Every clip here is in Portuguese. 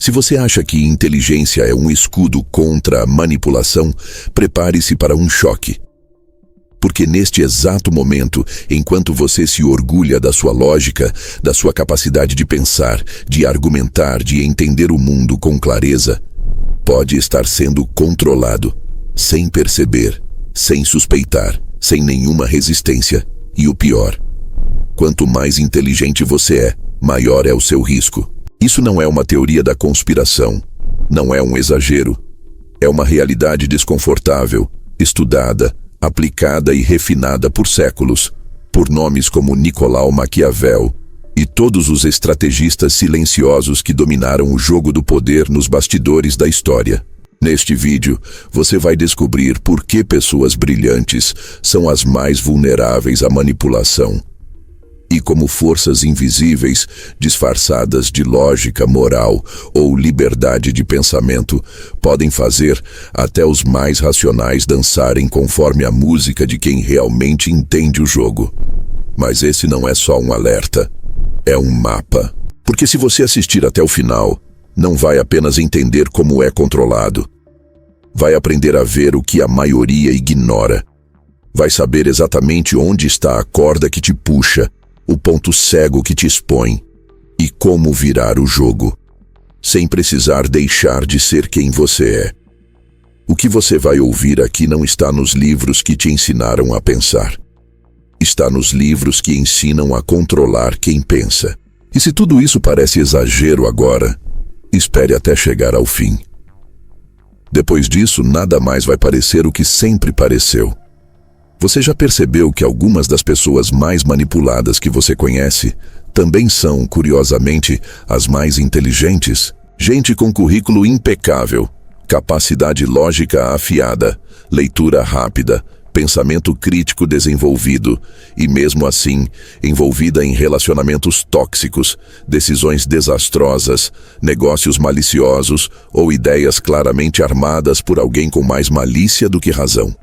Se você acha que inteligência é um escudo contra a manipulação, prepare-se para um choque. Porque neste exato momento, enquanto você se orgulha da sua lógica, da sua capacidade de pensar, de argumentar, de entender o mundo com clareza, pode estar sendo controlado, sem perceber, sem suspeitar, sem nenhuma resistência. E o pior, quanto mais inteligente você é, maior é o seu risco. Isso não é uma teoria da conspiração, não é um exagero. É uma realidade desconfortável, estudada, aplicada e refinada por séculos, por nomes como Nicolau Maquiavel e todos os estrategistas silenciosos que dominaram o jogo do poder nos bastidores da história. Neste vídeo, você vai descobrir por que pessoas brilhantes são as mais vulneráveis à manipulação e como forças invisíveis, disfarçadas de lógica moral ou liberdade de pensamento, podem fazer até os mais racionais dançarem conforme a música de quem realmente entende o jogo. Mas esse não é só um alerta, é um mapa. Porque se você assistir até o final, não vai apenas entender como é controlado, vai aprender a ver o que a maioria ignora. Vai saber exatamente onde está a corda que te puxa, o ponto cego que te expõe, e como virar o jogo, sem precisar deixar de ser quem você é. O que você vai ouvir aqui não está nos livros que te ensinaram a pensar. Está nos livros que ensinam a controlar quem pensa. E se tudo isso parece exagero agora, espere até chegar ao fim. Depois disso, nada mais vai parecer o que sempre pareceu. Você já percebeu que algumas das pessoas mais manipuladas que você conhece também são, curiosamente, as mais inteligentes? Gente com currículo impecável, capacidade lógica afiada, leitura rápida, pensamento crítico desenvolvido e, mesmo assim, envolvida em relacionamentos tóxicos, decisões desastrosas, negócios maliciosos ou ideias claramente armadas por alguém com mais malícia do que razão.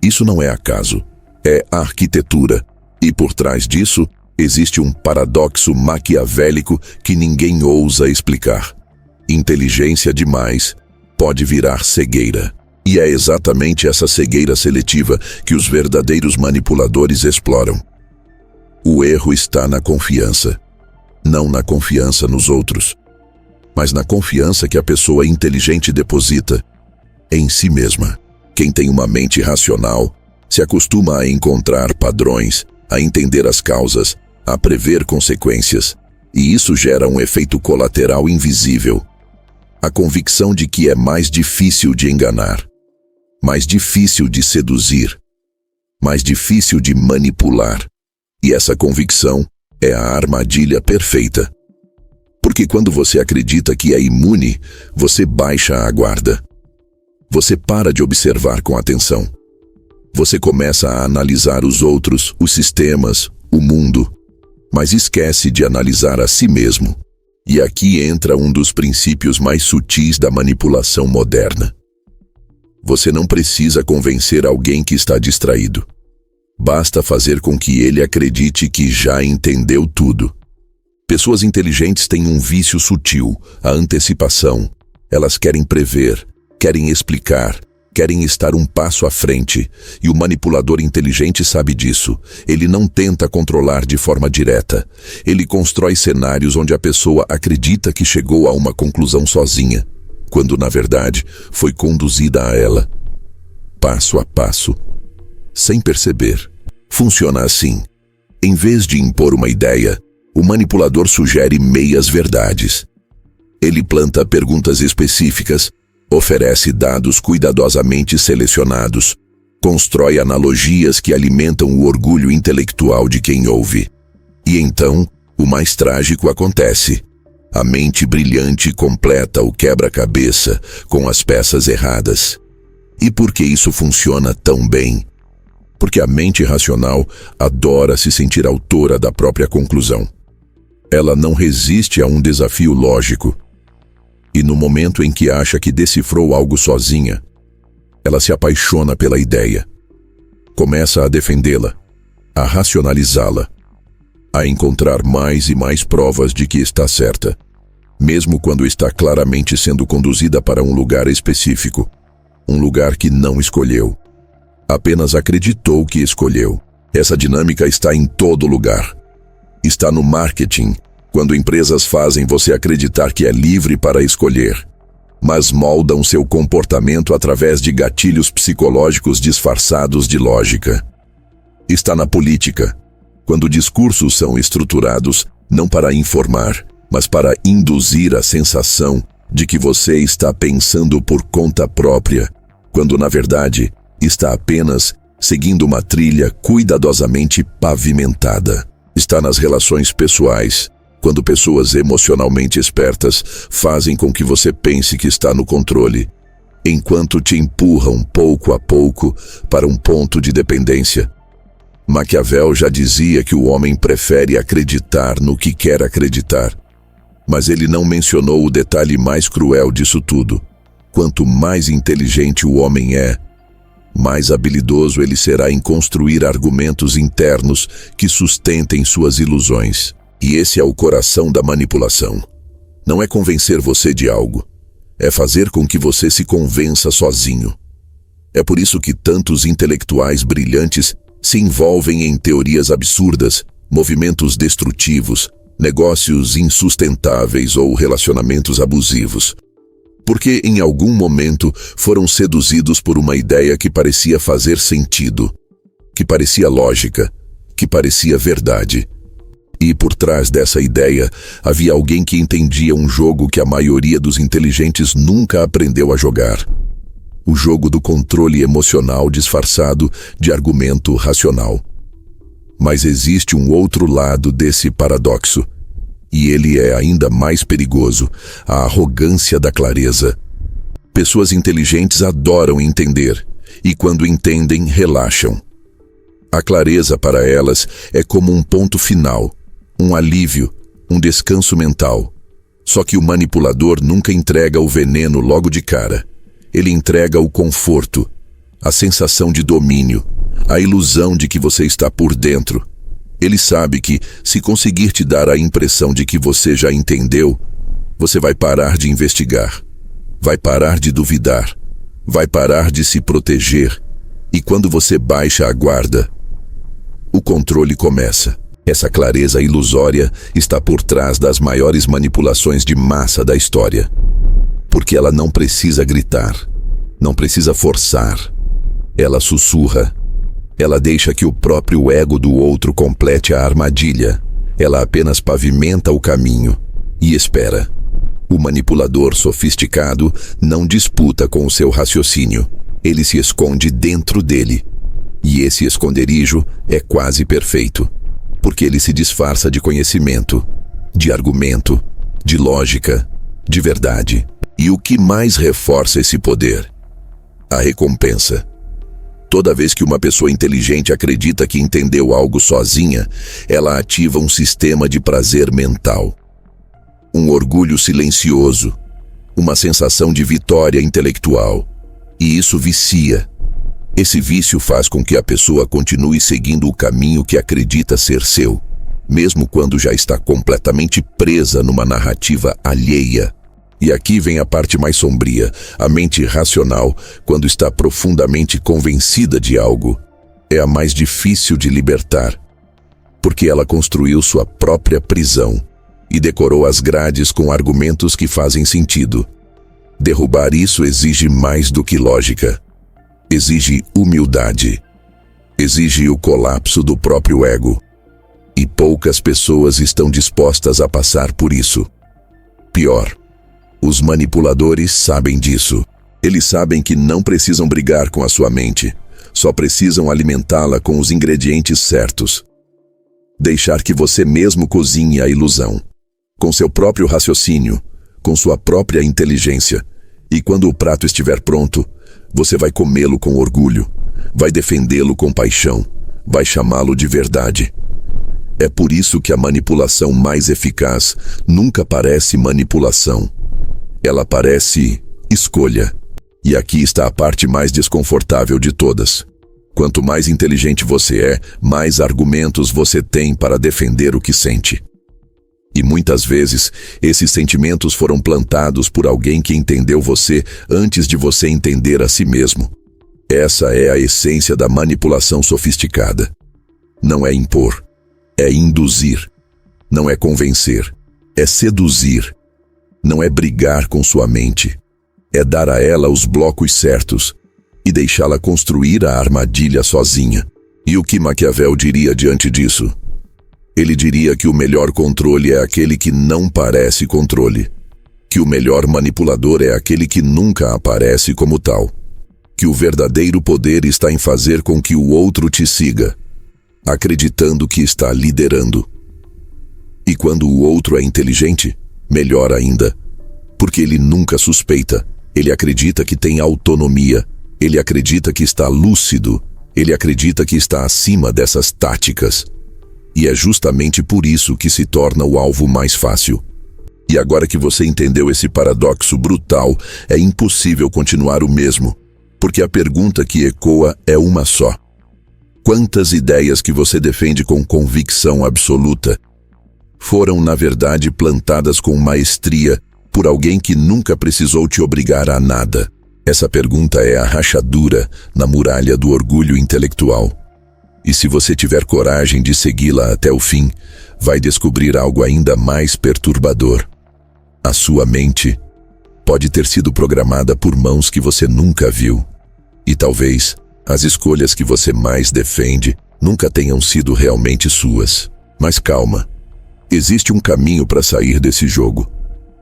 Isso não é acaso, é arquitetura, e por trás disso existe um paradoxo maquiavélico que ninguém ousa explicar. Inteligência demais pode virar cegueira. E é exatamente essa cegueira seletiva que os verdadeiros manipuladores exploram. O erro está na confiança. Não na confiança nos outros, mas na confiança que a pessoa inteligente deposita em si mesma. Quem tem uma mente racional se acostuma a encontrar padrões, a entender as causas, a prever consequências, e isso gera um efeito colateral invisível. A convicção de que é mais difícil de enganar, mais difícil de seduzir, mais difícil de manipular. E essa convicção é a armadilha perfeita. Porque quando você acredita que é imune, você baixa a guarda. Você para de observar com atenção. Você começa a analisar os outros, os sistemas, o mundo, mas esquece de analisar a si mesmo. E aqui entra um dos princípios mais sutis da manipulação moderna. Você não precisa convencer alguém que está distraído. Basta fazer com que ele acredite que já entendeu tudo. Pessoas inteligentes têm um vício sutil, a antecipação. Elas querem prever, querem explicar, querem estar um passo à frente, e o manipulador inteligente sabe disso. Ele não tenta controlar de forma direta. Ele constrói cenários onde a pessoa acredita que chegou a uma conclusão sozinha, quando na verdade foi conduzida a ela, passo a passo, sem perceber. Funciona assim. Em vez de impor uma ideia, o manipulador sugere meias verdades. Ele planta perguntas específicas, oferece dados cuidadosamente selecionados, constrói analogias que alimentam o orgulho intelectual de quem ouve. E então, o mais trágico acontece. A mente brilhante completa o quebra-cabeça com as peças erradas. E por que isso funciona tão bem? Porque a mente racional adora se sentir autora da própria conclusão. Ela não resiste a um desafio lógico. E no momento em que acha que decifrou algo sozinha, ela se apaixona pela ideia. Começa a defendê-la, a racionalizá-la, a encontrar mais e mais provas de que está certa. mesmo quando está claramente sendo conduzida para um lugar específico, um lugar que não escolheu. Apenas acreditou que escolheu. Essa dinâmica está em todo lugar. Está no marketing, quando empresas fazem você acreditar que é livre para escolher, mas moldam seu comportamento através de gatilhos psicológicos disfarçados de lógica. Está na política, quando discursos são estruturados não para informar, mas para induzir a sensação de que você está pensando por conta própria, quando na verdade está apenas seguindo uma trilha cuidadosamente pavimentada. Está nas relações pessoais, quando pessoas emocionalmente espertas fazem com que você pense que está no controle, enquanto te empurram pouco a pouco para um ponto de dependência. Maquiavel já dizia que o homem prefere acreditar no que quer acreditar, mas ele não mencionou o detalhe mais cruel disso tudo. Quanto mais inteligente o homem é, mais habilidoso ele será em construir argumentos internos que sustentem suas ilusões. E esse é o coração da manipulação. Não é convencer você de algo, é fazer com que você se convença sozinho. É por isso que tantos intelectuais brilhantes se envolvem em teorias absurdas, movimentos destrutivos, negócios insustentáveis ou relacionamentos abusivos. Porque em algum momento foram seduzidos por uma ideia que parecia fazer sentido, que parecia lógica, que parecia verdade. E por trás dessa ideia havia alguém que entendia um jogo que a maioria dos inteligentes nunca aprendeu a jogar. O jogo do controle emocional disfarçado de argumento racional. Mas existe um outro lado desse paradoxo. E ele é ainda mais perigoso, a arrogância da clareza. Pessoas inteligentes adoram entender, e quando entendem, relaxam. A clareza para elas é como um ponto final, um alívio, um descanso mental. Só que o manipulador nunca entrega o veneno logo de cara. Ele entrega o conforto, a sensação de domínio, a ilusão de que você está por dentro. Ele sabe que, se conseguir te dar a impressão de que você já entendeu, você vai parar de investigar, vai parar de duvidar, vai parar de se proteger, e quando você baixa a guarda, o controle começa. Essa clareza ilusória está por trás das maiores manipulações de massa da história, porque ela não precisa gritar, não precisa forçar, ela sussurra. Ela deixa que o próprio ego do outro complete a armadilha. Ela apenas pavimenta o caminho e espera. O manipulador sofisticado não disputa com o seu raciocínio. Ele se esconde dentro dele. E esse esconderijo é quase perfeito, porque ele se disfarça de conhecimento, de argumento, de lógica, de verdade. E o que mais reforça esse poder? A recompensa. Toda vez que uma pessoa inteligente acredita que entendeu algo sozinha, ela ativa um sistema de prazer mental. Um orgulho silencioso, uma sensação de vitória intelectual. E isso vicia. Esse vício faz com que a pessoa continue seguindo o caminho que acredita ser seu, mesmo quando já está completamente presa numa narrativa alheia. E aqui vem a parte mais sombria. A mente racional, quando está profundamente convencida de algo, é a mais difícil de libertar, porque ela construiu sua própria prisão e decorou as grades com argumentos que fazem sentido. Derrubar isso exige mais do que lógica. Exige humildade. Exige o colapso do próprio ego. E poucas pessoas estão dispostas a passar por isso. Pior, os manipuladores sabem disso. Eles sabem que não precisam brigar com a sua mente, só precisam alimentá-la com os ingredientes certos. Deixar que você mesmo cozinhe a ilusão, com seu próprio raciocínio, com sua própria inteligência. E quando o prato estiver pronto, você vai comê-lo com orgulho, vai defendê-lo com paixão, vai chamá-lo de verdade. É por isso que a manipulação mais eficaz nunca parece manipulação. Ela parece escolha. E aqui está a parte mais desconfortável de todas. Quanto mais inteligente você é, mais argumentos você tem para defender o que sente. E muitas vezes, esses sentimentos foram plantados por alguém que entendeu você antes de você entender a si mesmo. Essa é a essência da manipulação sofisticada. Não é impor, é induzir. Não é convencer, é seduzir. Não é brigar com sua mente, é dar a ela os blocos certos e deixá-la construir a armadilha sozinha. E o que Maquiavel diria diante disso? Ele diria que o melhor controle é aquele que não parece controle, que o melhor manipulador é aquele que nunca aparece como tal, que o verdadeiro poder está em fazer com que o outro te siga, acreditando que está liderando. E quando o outro é inteligente, melhor ainda, porque ele nunca suspeita, ele acredita que tem autonomia, ele acredita que está lúcido, ele acredita que está acima dessas táticas. E é justamente por isso que se torna o alvo mais fácil. E agora que você entendeu esse paradoxo brutal, é impossível continuar o mesmo, porque a pergunta que ecoa é uma só. Quantas ideias que você defende com convicção absoluta foram, na verdade, plantadas com maestria por alguém que nunca precisou te obrigar a nada? Essa pergunta é a rachadura na muralha do orgulho intelectual. E se você tiver coragem de segui-la até o fim, vai descobrir algo ainda mais perturbador. A sua mente pode ter sido programada por mãos que você nunca viu. E talvez as escolhas que você mais defende nunca tenham sido realmente suas. Mas calma, existe um caminho para sair desse jogo.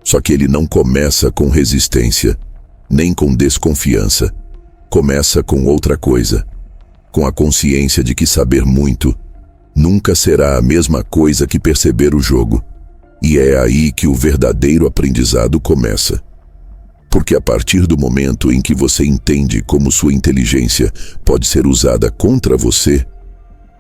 Só que ele não começa com resistência, nem com desconfiança. Começa com outra coisa. Com a consciência de que saber muito nunca será a mesma coisa que perceber o jogo. E é aí que o verdadeiro aprendizado começa. Porque a partir do momento em que você entende como sua inteligência pode ser usada contra você,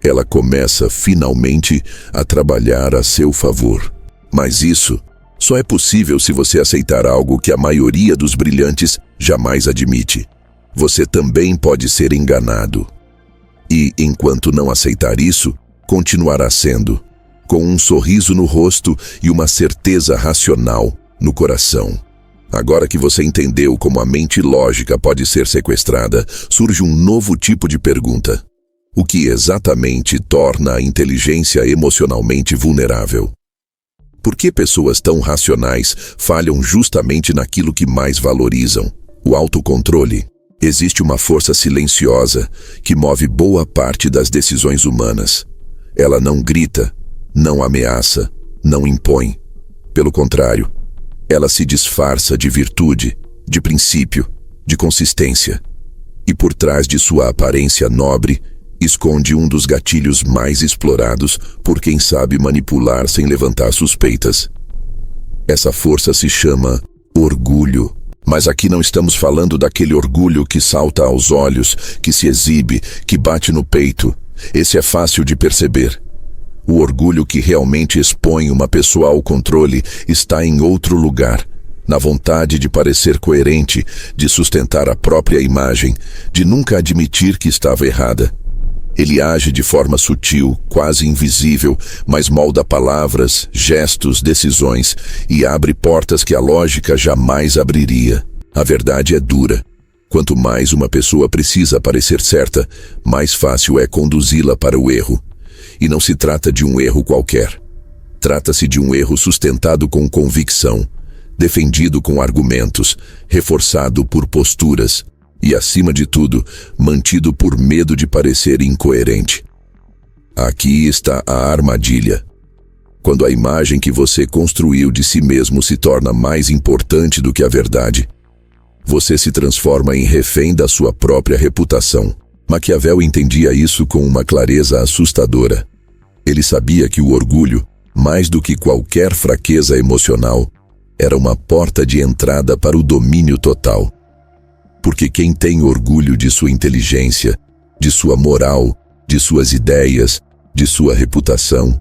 ela começa finalmente a trabalhar a seu favor. Mas isso só é possível se você aceitar algo que a maioria dos brilhantes jamais admite. Você também pode ser enganado. E, enquanto não aceitar isso, continuará sendo, com um sorriso no rosto e uma certeza racional no coração. Agora que você entendeu como a mente lógica pode ser sequestrada, surge um novo tipo de pergunta. O que exatamente torna a inteligência emocionalmente vulnerável? Por que pessoas tão racionais falham justamente naquilo que mais valorizam? O autocontrole. Existe uma força silenciosa que move boa parte das decisões humanas. Ela não grita, não ameaça, não impõe. Pelo contrário, ela se disfarça de virtude, de princípio, de consistência. E por trás de sua aparência nobre, esconde um dos gatilhos mais explorados por quem sabe manipular sem levantar suspeitas. Essa força se chama orgulho. Mas aqui não estamos falando daquele orgulho que salta aos olhos, que se exibe, que bate no peito. Esse é fácil de perceber. O orgulho que realmente expõe uma pessoa ao controle está em outro lugar, na vontade de parecer coerente, de sustentar a própria imagem, de nunca admitir que estava errada. Ele age de forma sutil, quase invisível, mas molda palavras, gestos, decisões e abre portas que a lógica jamais abriria. A verdade é dura. Quanto mais uma pessoa precisa parecer certa, mais fácil é conduzi-la para o erro. E não se trata de um erro qualquer. Trata-se de um erro sustentado com convicção, defendido com argumentos, reforçado por posturas, e, acima de tudo, mantido por medo de parecer incoerente. Aqui está a armadilha. Quando a imagem que você construiu de si mesmo se torna mais importante do que a verdade, você se transforma em refém da sua própria reputação. Maquiavel entendia isso com uma clareza assustadora. Ele sabia que o orgulho, mais do que qualquer fraqueza emocional, era uma porta de entrada para o domínio total. Porque quem tem orgulho de sua inteligência, de sua moral, de suas ideias, de sua reputação,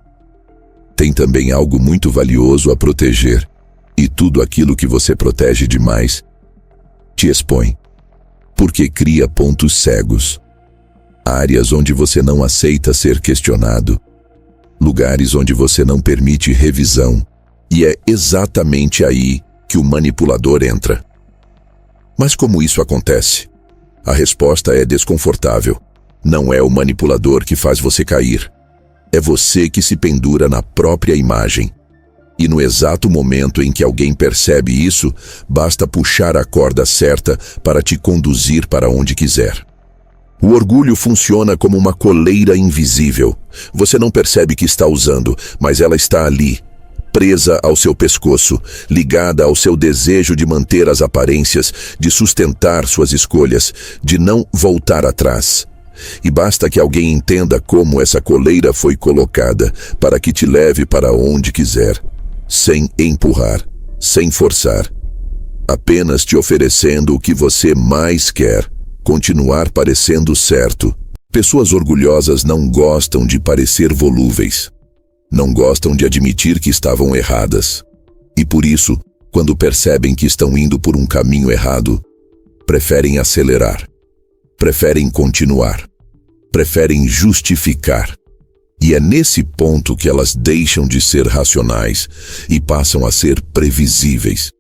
tem também algo muito valioso a proteger. E tudo aquilo que você protege demais te expõe. Porque cria pontos cegos. Áreas onde você não aceita ser questionado. Lugares onde você não permite revisão. E é exatamente aí que o manipulador entra. Mas como isso acontece? A resposta é desconfortável. Não é o manipulador que faz você cair. É você que se pendura na própria imagem. E no exato momento em que alguém percebe isso, basta puxar a corda certa para te conduzir para onde quiser. O orgulho funciona como uma coleira invisível. Você não percebe que está usando, mas ela está ali, presa ao seu pescoço, ligada ao seu desejo de manter as aparências, de sustentar suas escolhas, de não voltar atrás. E basta que alguém entenda como essa coleira foi colocada para que te leve para onde quiser, sem empurrar, sem forçar, apenas te oferecendo o que você mais quer, continuar parecendo certo. Pessoas orgulhosas não gostam de parecer volúveis. Não gostam de admitir que estavam erradas. E por isso, quando percebem que estão indo por um caminho errado, preferem acelerar. Preferem continuar. Preferem justificar. E é nesse ponto que elas deixam de ser racionais e passam a ser previsíveis.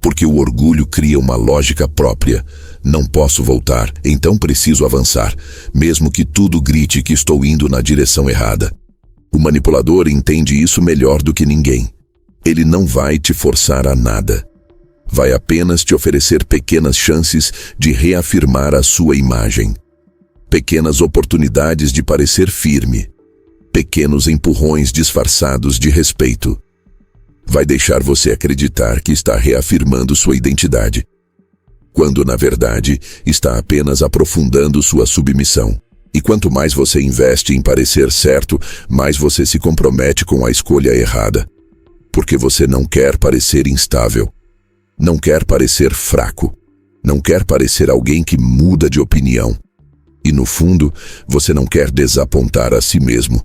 Porque o orgulho cria uma lógica própria. Não posso voltar, então preciso avançar, mesmo que tudo grite que estou indo na direção errada. O manipulador entende isso melhor do que ninguém. Ele não vai te forçar a nada. Vai apenas te oferecer pequenas chances de reafirmar a sua imagem. Pequenas oportunidades de parecer firme. Pequenos empurrões disfarçados de respeito. Vai deixar você acreditar que está reafirmando sua identidade, quando na verdade está apenas aprofundando sua submissão. E quanto mais você investe em parecer certo, mais você se compromete com a escolha errada. Porque você não quer parecer instável. Não quer parecer fraco. Não quer parecer alguém que muda de opinião. E no fundo, você não quer desapontar a si mesmo.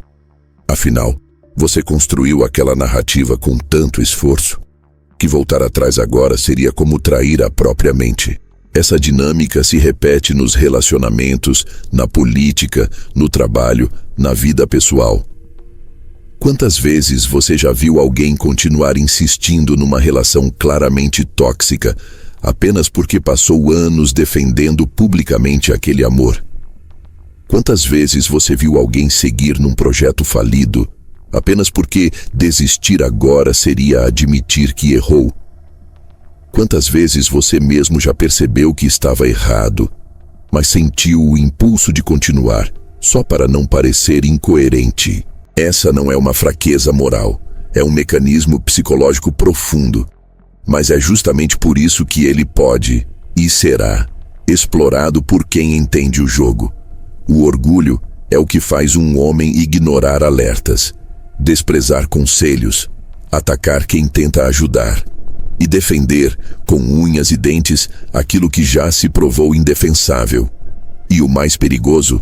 Afinal, você construiu aquela narrativa com tanto esforço, que voltar atrás agora seria como trair a própria mente. Essa dinâmica se repete nos relacionamentos, na política, no trabalho, na vida pessoal. Quantas vezes você já viu alguém continuar insistindo numa relação claramente tóxica, apenas porque passou anos defendendo publicamente aquele amor? Quantas vezes você viu alguém seguir num projeto falido, apenas porque desistir agora seria admitir que errou? Quantas vezes você mesmo já percebeu que estava errado, mas sentiu o impulso de continuar, só para não parecer incoerente? Essa não é uma fraqueza moral, é um mecanismo psicológico profundo. Mas é justamente por isso que ele pode, e será, explorado por quem entende o jogo. O orgulho é o que faz um homem ignorar alertas, desprezar conselhos, atacar quem tenta ajudar e defender com unhas e dentes aquilo que já se provou indefensável. E o mais perigoso,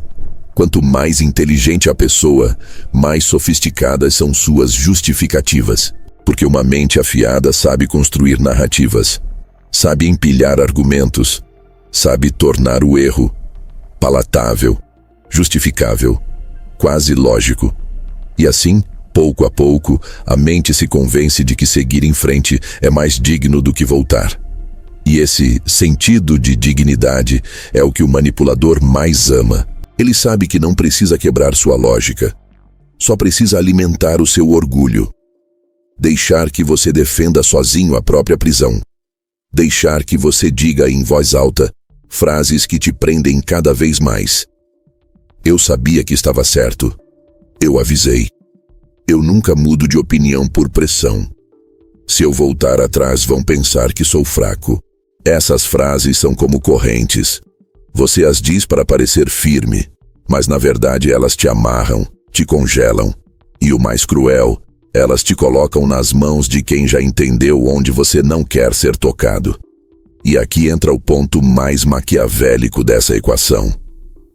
quanto mais inteligente a pessoa, mais sofisticadas são suas justificativas. Porque uma mente afiada sabe construir narrativas, sabe empilhar argumentos, sabe tornar o erro palatável, justificável, quase lógico. E assim, pouco a pouco, a mente se convence de que seguir em frente é mais digno do que voltar. E esse sentido de dignidade é o que o manipulador mais ama. Ele sabe que não precisa quebrar sua lógica, só precisa alimentar o seu orgulho. Deixar que você defenda sozinho a própria prisão. Deixar que você diga em voz alta frases que te prendem cada vez mais. Eu sabia que estava certo. Eu avisei. Eu nunca mudo de opinião por pressão. Se eu voltar atrás, vão pensar que sou fraco. Essas frases são como correntes. Você as diz para parecer firme, mas na verdade elas te amarram, te congelam. E o mais cruel, elas te colocam nas mãos de quem já entendeu onde você não quer ser tocado. E aqui entra o ponto mais maquiavélico dessa equação.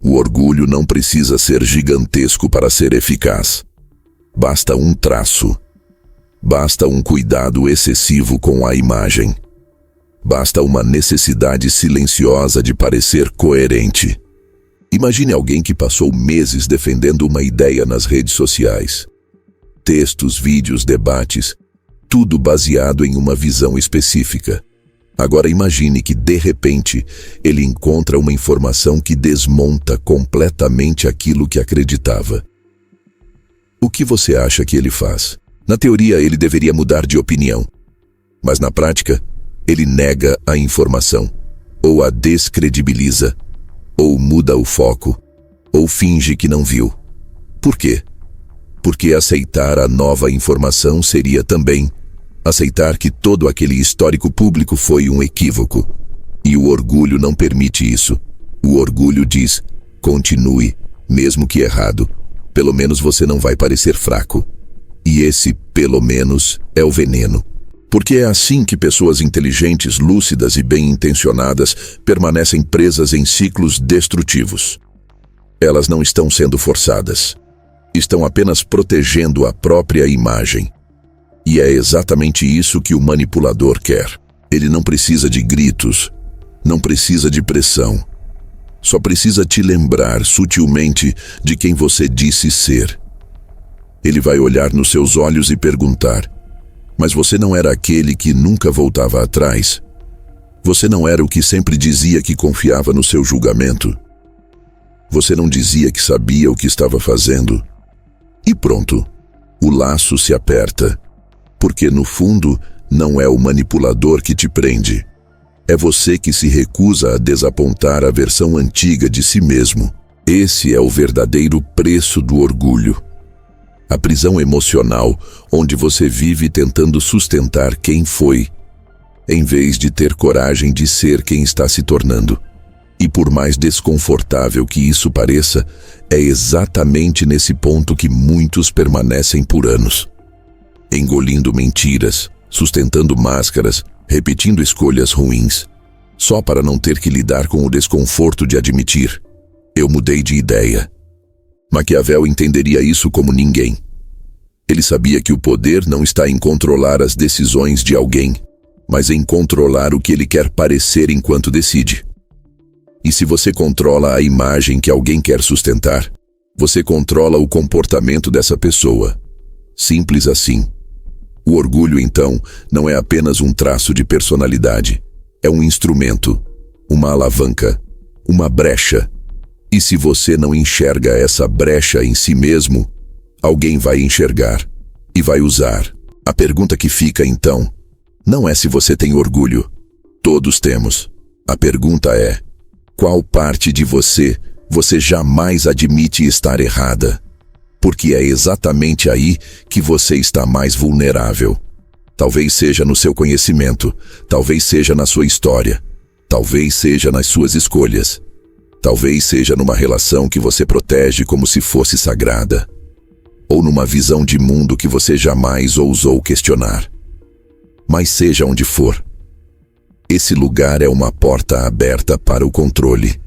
O orgulho não precisa ser gigantesco para ser eficaz. Basta um traço. Basta um cuidado excessivo com a imagem. Basta uma necessidade silenciosa de parecer coerente. Imagine alguém que passou meses defendendo uma ideia nas redes sociais. Textos, vídeos, debates. Tudo baseado em uma visão específica. Agora imagine que, de repente, ele encontra uma informação que desmonta completamente aquilo que acreditava. O que você acha que ele faz? Na teoria, ele deveria mudar de opinião. Mas na prática, ele nega a informação, ou a descredibiliza, ou muda o foco, ou finge que não viu. Por quê? Porque aceitar a nova informação seria também aceitar que todo aquele histórico público foi um equívoco. E o orgulho não permite isso. O orgulho diz: continue, mesmo que errado. Pelo menos você não vai parecer fraco. E esse, pelo menos, é o veneno. Porque é assim que pessoas inteligentes, lúcidas e bem-intencionadas permanecem presas em ciclos destrutivos. Elas não estão sendo forçadas. Estão apenas protegendo a própria imagem. E é exatamente isso que o manipulador quer. Ele não precisa de gritos, não precisa de pressão. Só precisa te lembrar sutilmente de quem você disse ser. Ele vai olhar nos seus olhos e perguntar: mas você não era aquele que nunca voltava atrás? Você não era o que sempre dizia que confiava no seu julgamento? Você não dizia que sabia o que estava fazendo? E pronto, o laço se aperta. Porque, no fundo, não é o manipulador que te prende. É você que se recusa a desapontar a versão antiga de si mesmo. Esse é o verdadeiro preço do orgulho. A prisão emocional, onde você vive tentando sustentar quem foi, em vez de ter coragem de ser quem está se tornando. E por mais desconfortável que isso pareça, é exatamente nesse ponto que muitos permanecem por anos. Engolindo mentiras, sustentando máscaras, repetindo escolhas ruins, só para não ter que lidar com o desconforto de admitir: eu mudei de ideia. Maquiavel entenderia isso como ninguém. Ele sabia que o poder não está em controlar as decisões de alguém, mas em controlar o que ele quer parecer enquanto decide. E se você controla a imagem que alguém quer sustentar, você controla o comportamento dessa pessoa. Simples assim. O orgulho, então, não é apenas um traço de personalidade. É um instrumento, uma alavanca, uma brecha. E se você não enxerga essa brecha em si mesmo, alguém vai enxergar e vai usar. A pergunta que fica, então, não é se você tem orgulho. Todos temos. A pergunta é: qual parte de você jamais admite estar errada? Porque é exatamente aí que você está mais vulnerável. Talvez seja no seu conhecimento, talvez seja na sua história, talvez seja nas suas escolhas, talvez seja numa relação que você protege como se fosse sagrada, ou numa visão de mundo que você jamais ousou questionar. Mas seja onde for, esse lugar é uma porta aberta para o controle.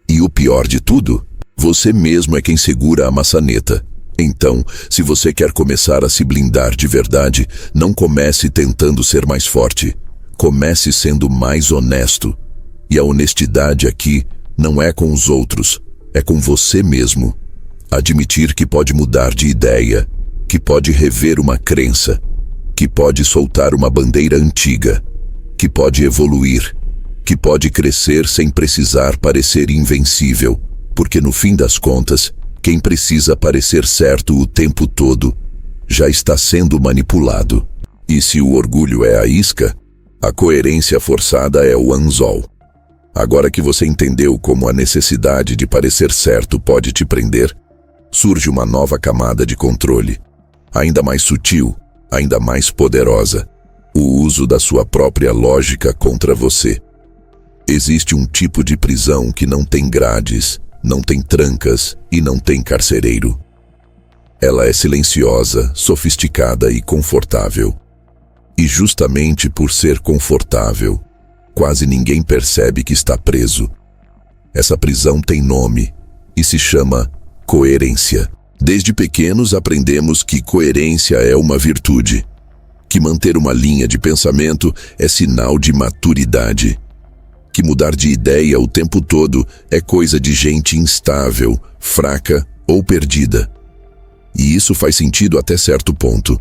E o pior de tudo, você mesmo é quem segura a maçaneta. Então, se você quer começar a se blindar de verdade, não comece tentando ser mais forte. Comece sendo mais honesto. E a honestidade aqui não é com os outros, é com você mesmo. Admitir que pode mudar de ideia, que pode rever uma crença, que pode soltar uma bandeira antiga, que pode evoluir, que pode crescer sem precisar parecer invencível, porque no fim das contas, quem precisa parecer certo o tempo todo já está sendo manipulado. E se o orgulho é a isca, a coerência forçada é o anzol. Agora que você entendeu como a necessidade de parecer certo pode te prender, surge uma nova camada de controle, ainda mais sutil, ainda mais poderosa: o uso da sua própria lógica contra você. Existe um tipo de prisão que não tem grades, não tem trancas e não tem carcereiro. Ela é silenciosa, sofisticada e confortável. E justamente por ser confortável, quase ninguém percebe que está preso. Essa prisão tem nome e se chama coerência. Desde pequenos aprendemos que coerência é uma virtude, que manter uma linha de pensamento é sinal de maturidade, que mudar de ideia o tempo todo é coisa de gente instável, fraca ou perdida. E isso faz sentido até certo ponto.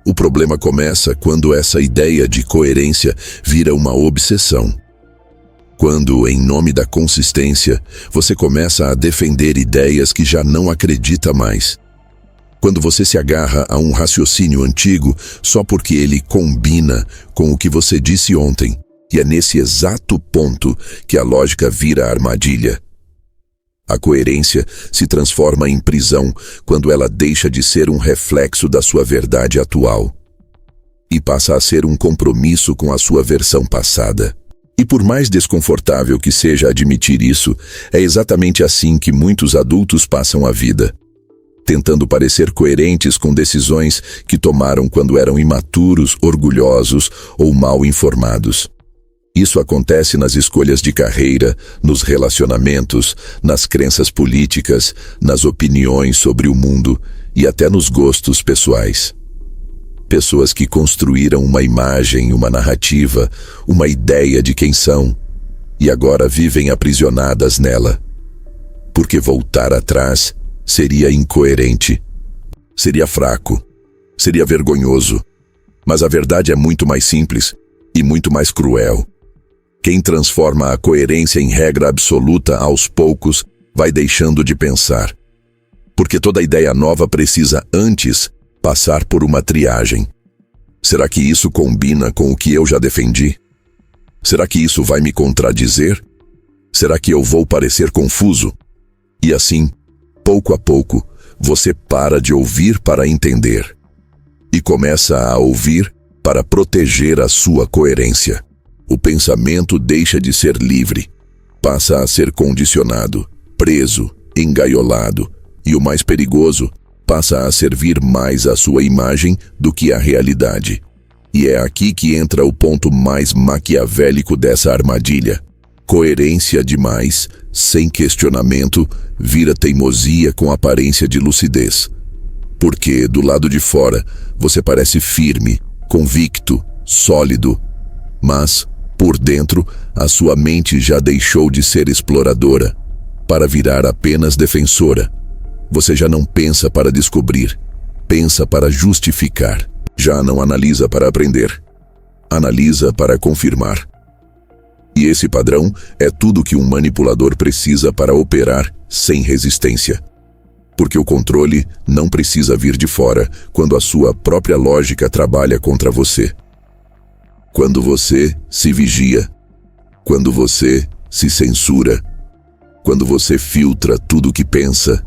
O problema começa quando essa ideia de coerência vira uma obsessão. Quando, em nome da consistência, você começa a defender ideias que já não acredita mais. Quando você se agarra a um raciocínio antigo só porque ele combina com o que você disse ontem, e é nesse exato ponto que a lógica vira armadilha. A coerência se transforma em prisão quando ela deixa de ser um reflexo da sua verdade atual e passa a ser um compromisso com a sua versão passada. E por mais desconfortável que seja admitir isso, é exatamente assim que muitos adultos passam a vida, tentando parecer coerentes com decisões que tomaram quando eram imaturos, orgulhosos ou mal informados. Isso acontece nas escolhas de carreira, nos relacionamentos, nas crenças políticas, nas opiniões sobre o mundo e até nos gostos pessoais. Pessoas que construíram uma imagem, uma narrativa, uma ideia de quem são e agora vivem aprisionadas nela. Porque voltar atrás seria incoerente, seria fraco, seria vergonhoso. Mas a verdade é muito mais simples e muito mais cruel. Quem transforma a coerência em regra absoluta aos poucos vai deixando de pensar. Porque toda ideia nova precisa antes passar por uma triagem. Será que isso combina com o que eu já defendi? Será que isso vai me contradizer? Será que eu vou parecer confuso? E assim, pouco a pouco, você para de ouvir para entender e começa a ouvir para proteger a sua coerência. O pensamento deixa de ser livre, passa a ser condicionado, preso, engaiolado e, o mais perigoso, passa a servir mais à sua imagem do que à realidade. E é aqui que entra o ponto mais maquiavélico dessa armadilha. Coerência demais, sem questionamento, vira teimosia com aparência de lucidez. Porque, do lado de fora, você parece firme, convicto, sólido, mas, por dentro, a sua mente já deixou de ser exploradora, para virar apenas defensora. Você já não pensa para descobrir, pensa para justificar. Já não analisa para aprender, analisa para confirmar. E esse padrão é tudo que um manipulador precisa para operar sem resistência. Porque o controle não precisa vir de fora quando a sua própria lógica trabalha contra você. Quando você se vigia, quando você se censura, quando você filtra tudo o que pensa,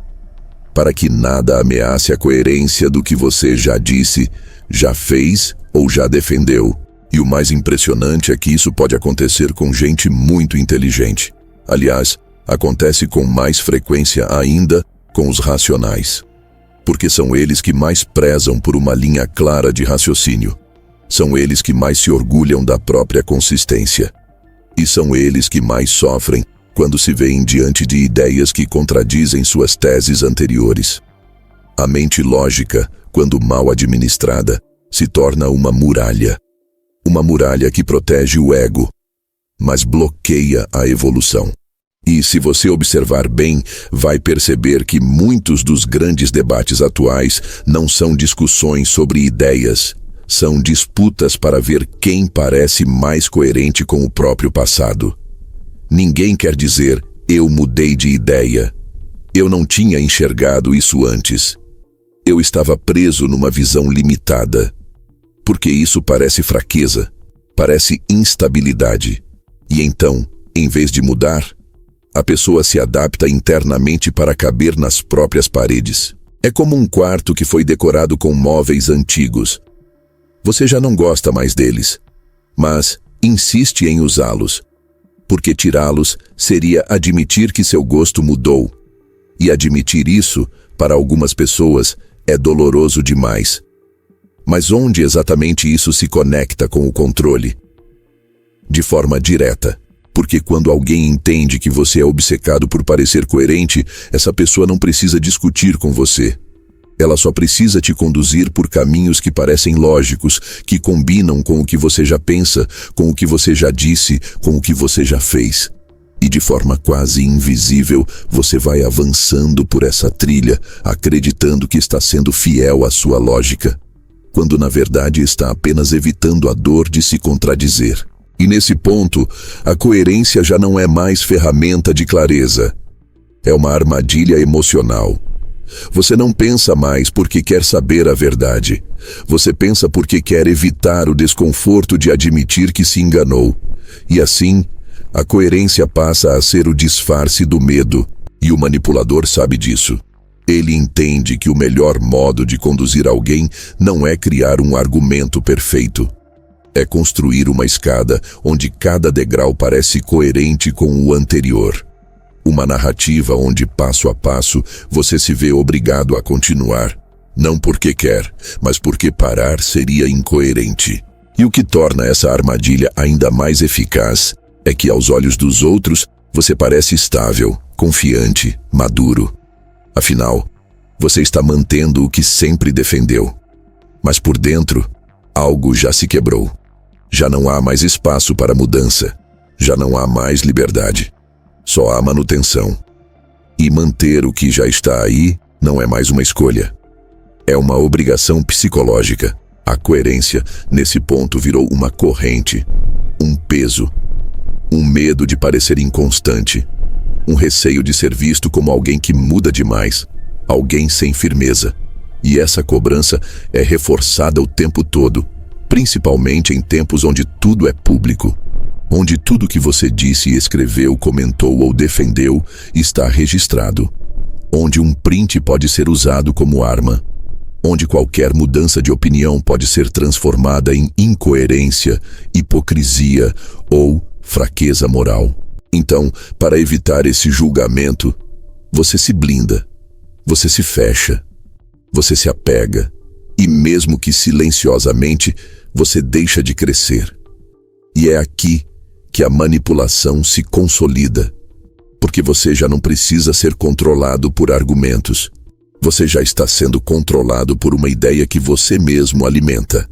para que nada ameace a coerência do que você já disse, já fez ou já defendeu. E o mais impressionante é que isso pode acontecer com gente muito inteligente. Aliás, acontece com mais frequência ainda com os racionais. Porque são eles que mais prezam por uma linha clara de raciocínio. São eles que mais se orgulham da própria consistência. E são eles que mais sofrem quando se veem diante de ideias que contradizem suas teses anteriores. A mente lógica, quando mal administrada, se torna uma muralha. Uma muralha que protege o ego, mas bloqueia a evolução. E se você observar bem, vai perceber que muitos dos grandes debates atuais não são discussões sobre ideias, são disputas para ver quem parece mais coerente com o próprio passado. Ninguém quer dizer, eu mudei de ideia. Eu não tinha enxergado isso antes. Eu estava preso numa visão limitada. Porque isso parece fraqueza, parece instabilidade. E então, em vez de mudar, a pessoa se adapta internamente para caber nas próprias paredes. É como um quarto que foi decorado com móveis antigos. Você já não gosta mais deles, mas insiste em usá-los. Porque tirá-los seria admitir que seu gosto mudou. E admitir isso, para algumas pessoas, é doloroso demais. Mas onde exatamente isso se conecta com o controle? De forma direta. Porque quando alguém entende que você é obcecado por parecer coerente, essa pessoa não precisa discutir com você. Ela só precisa te conduzir por caminhos que parecem lógicos, que combinam com o que você já pensa, com o que você já disse, com o que você já fez. E de forma quase invisível, você vai avançando por essa trilha, acreditando que está sendo fiel à sua lógica. quando na verdade está apenas evitando a dor de se contradizer. E nesse ponto, a coerência já não é mais ferramenta de clareza. É uma armadilha emocional. Você não pensa mais porque quer saber a verdade. Você pensa porque quer evitar o desconforto de admitir que se enganou. E assim, a coerência passa a ser o disfarce do medo. E o manipulador sabe disso. Ele entende que o melhor modo de conduzir alguém não é criar um argumento perfeito. É construir uma escada onde cada degrau parece coerente com o anterior. Uma narrativa onde, passo a passo, você se vê obrigado a continuar. Não porque quer, mas porque parar seria incoerente. E o que torna essa armadilha ainda mais eficaz é que, aos olhos dos outros, você parece estável, confiante, maduro. Afinal, você está mantendo o que sempre defendeu. Mas por dentro, algo já se quebrou. Já não há mais espaço para mudança. Já não há mais liberdade. Só há manutenção. E manter o que já está aí não é mais uma escolha. É uma obrigação psicológica. A coerência, nesse ponto, virou uma corrente, um peso, um medo de parecer inconstante, um receio de ser visto como alguém que muda demais, alguém sem firmeza. E essa cobrança é reforçada o tempo todo, principalmente em tempos onde tudo é público, onde tudo que você disse, escreveu, comentou ou defendeu está registrado, onde um print pode ser usado como arma, onde qualquer mudança de opinião pode ser transformada em incoerência, hipocrisia ou fraqueza moral. Então, para evitar esse julgamento, você se blinda, você se fecha, você se apega e, mesmo que silenciosamente, você deixa de crescer. E é aqui que a manipulação se consolida, porque você já não precisa ser controlado por argumentos. Você já está sendo controlado por uma ideia que você mesmo alimenta.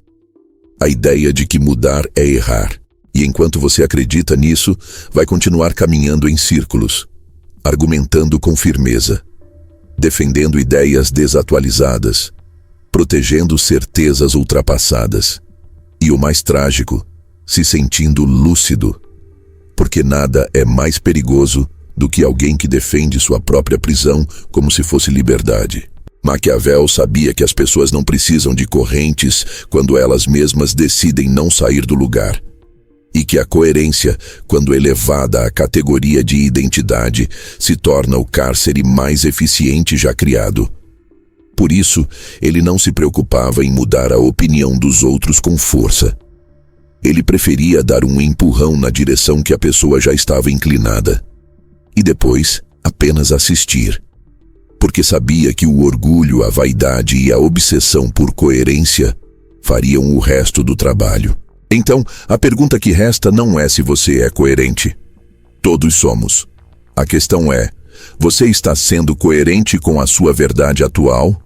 A ideia de que mudar é errar. E enquanto você acredita nisso, vai continuar caminhando em círculos, argumentando com firmeza, defendendo ideias desatualizadas, protegendo certezas ultrapassadas. E o mais trágico, se sentindo lúcido, porque nada é mais perigoso do que alguém que defende sua própria prisão como se fosse liberdade. Maquiavel sabia que as pessoas não precisam de correntes quando elas mesmas decidem não sair do lugar. E que a coerência, quando elevada à categoria de identidade, se torna o cárcere mais eficiente já criado. Por isso, ele não se preocupava em mudar a opinião dos outros com força. Ele preferia dar um empurrão na direção que a pessoa já estava inclinada. E depois, apenas assistir. Porque sabia que o orgulho, a vaidade e a obsessão por coerência fariam o resto do trabalho. Então, a pergunta que resta não é se você é coerente. Todos somos. A questão é, você está sendo coerente com a sua verdade atual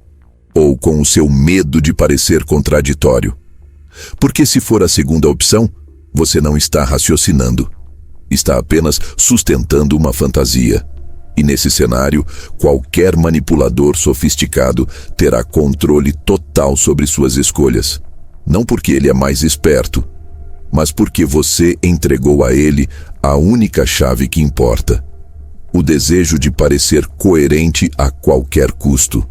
ou com o seu medo de parecer contraditório? Porque se for a segunda opção, você não está raciocinando. Está apenas sustentando uma fantasia. E nesse cenário, qualquer manipulador sofisticado terá controle total sobre suas escolhas. Não porque ele é mais esperto, mas porque você entregou a ele a única chave que importa: o desejo de parecer coerente a qualquer custo.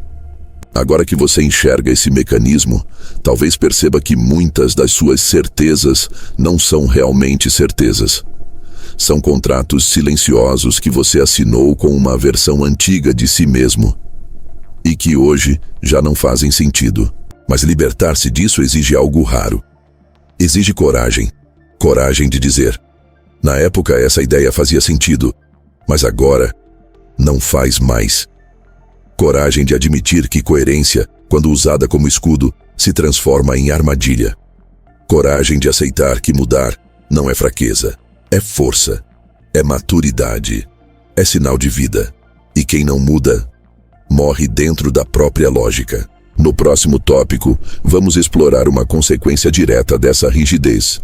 Agora que você enxerga esse mecanismo, talvez perceba que muitas das suas certezas não são realmente certezas. São contratos silenciosos que você assinou com uma versão antiga de si mesmo e que hoje já não fazem sentido. Mas libertar-se disso exige algo raro. Exige coragem. Coragem de dizer: na época essa ideia fazia sentido, mas agora não faz mais. Coragem de admitir que coerência, quando usada como escudo, se transforma em armadilha. Coragem de aceitar que mudar não é fraqueza, é força, é maturidade, é sinal de vida. E quem não muda, morre dentro da própria lógica. No próximo tópico, vamos explorar uma consequência direta dessa rigidez.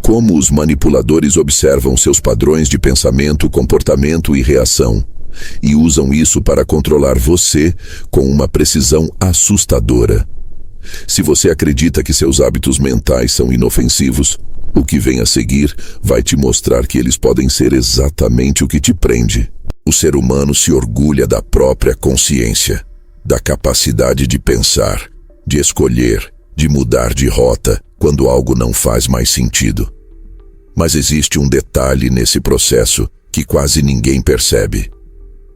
Como os manipuladores observam seus padrões de pensamento, comportamento e reação, e usam isso para controlar você com uma precisão assustadora. Se você acredita que seus hábitos mentais são inofensivos, o que vem a seguir vai te mostrar que eles podem ser exatamente o que te prende. O ser humano se orgulha da própria consciência, da capacidade de pensar, de escolher, de mudar de rota quando algo não faz mais sentido. Mas existe um detalhe nesse processo que quase ninguém percebe.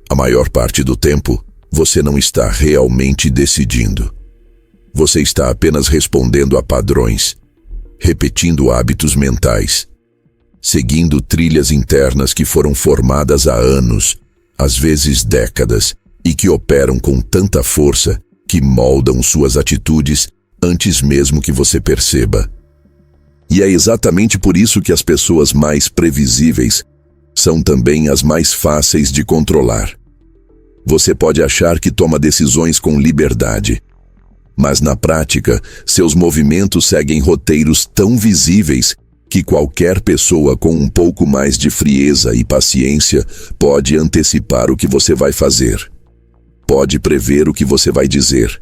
A maior parte do tempo, você não está realmente decidindo. Você está apenas respondendo a padrões, repetindo hábitos mentais, seguindo trilhas internas que foram formadas há anos, às vezes décadas, e que operam com tanta força que moldam suas atitudes antes mesmo que você perceba. E é exatamente por isso que as pessoas mais previsíveis são também as mais fáceis de controlar. Você pode achar que toma decisões com liberdade, mas na prática, seus movimentos seguem roteiros tão visíveis que qualquer pessoa com um pouco mais de frieza e paciência pode antecipar o que você vai fazer. Pode prever o que você vai dizer.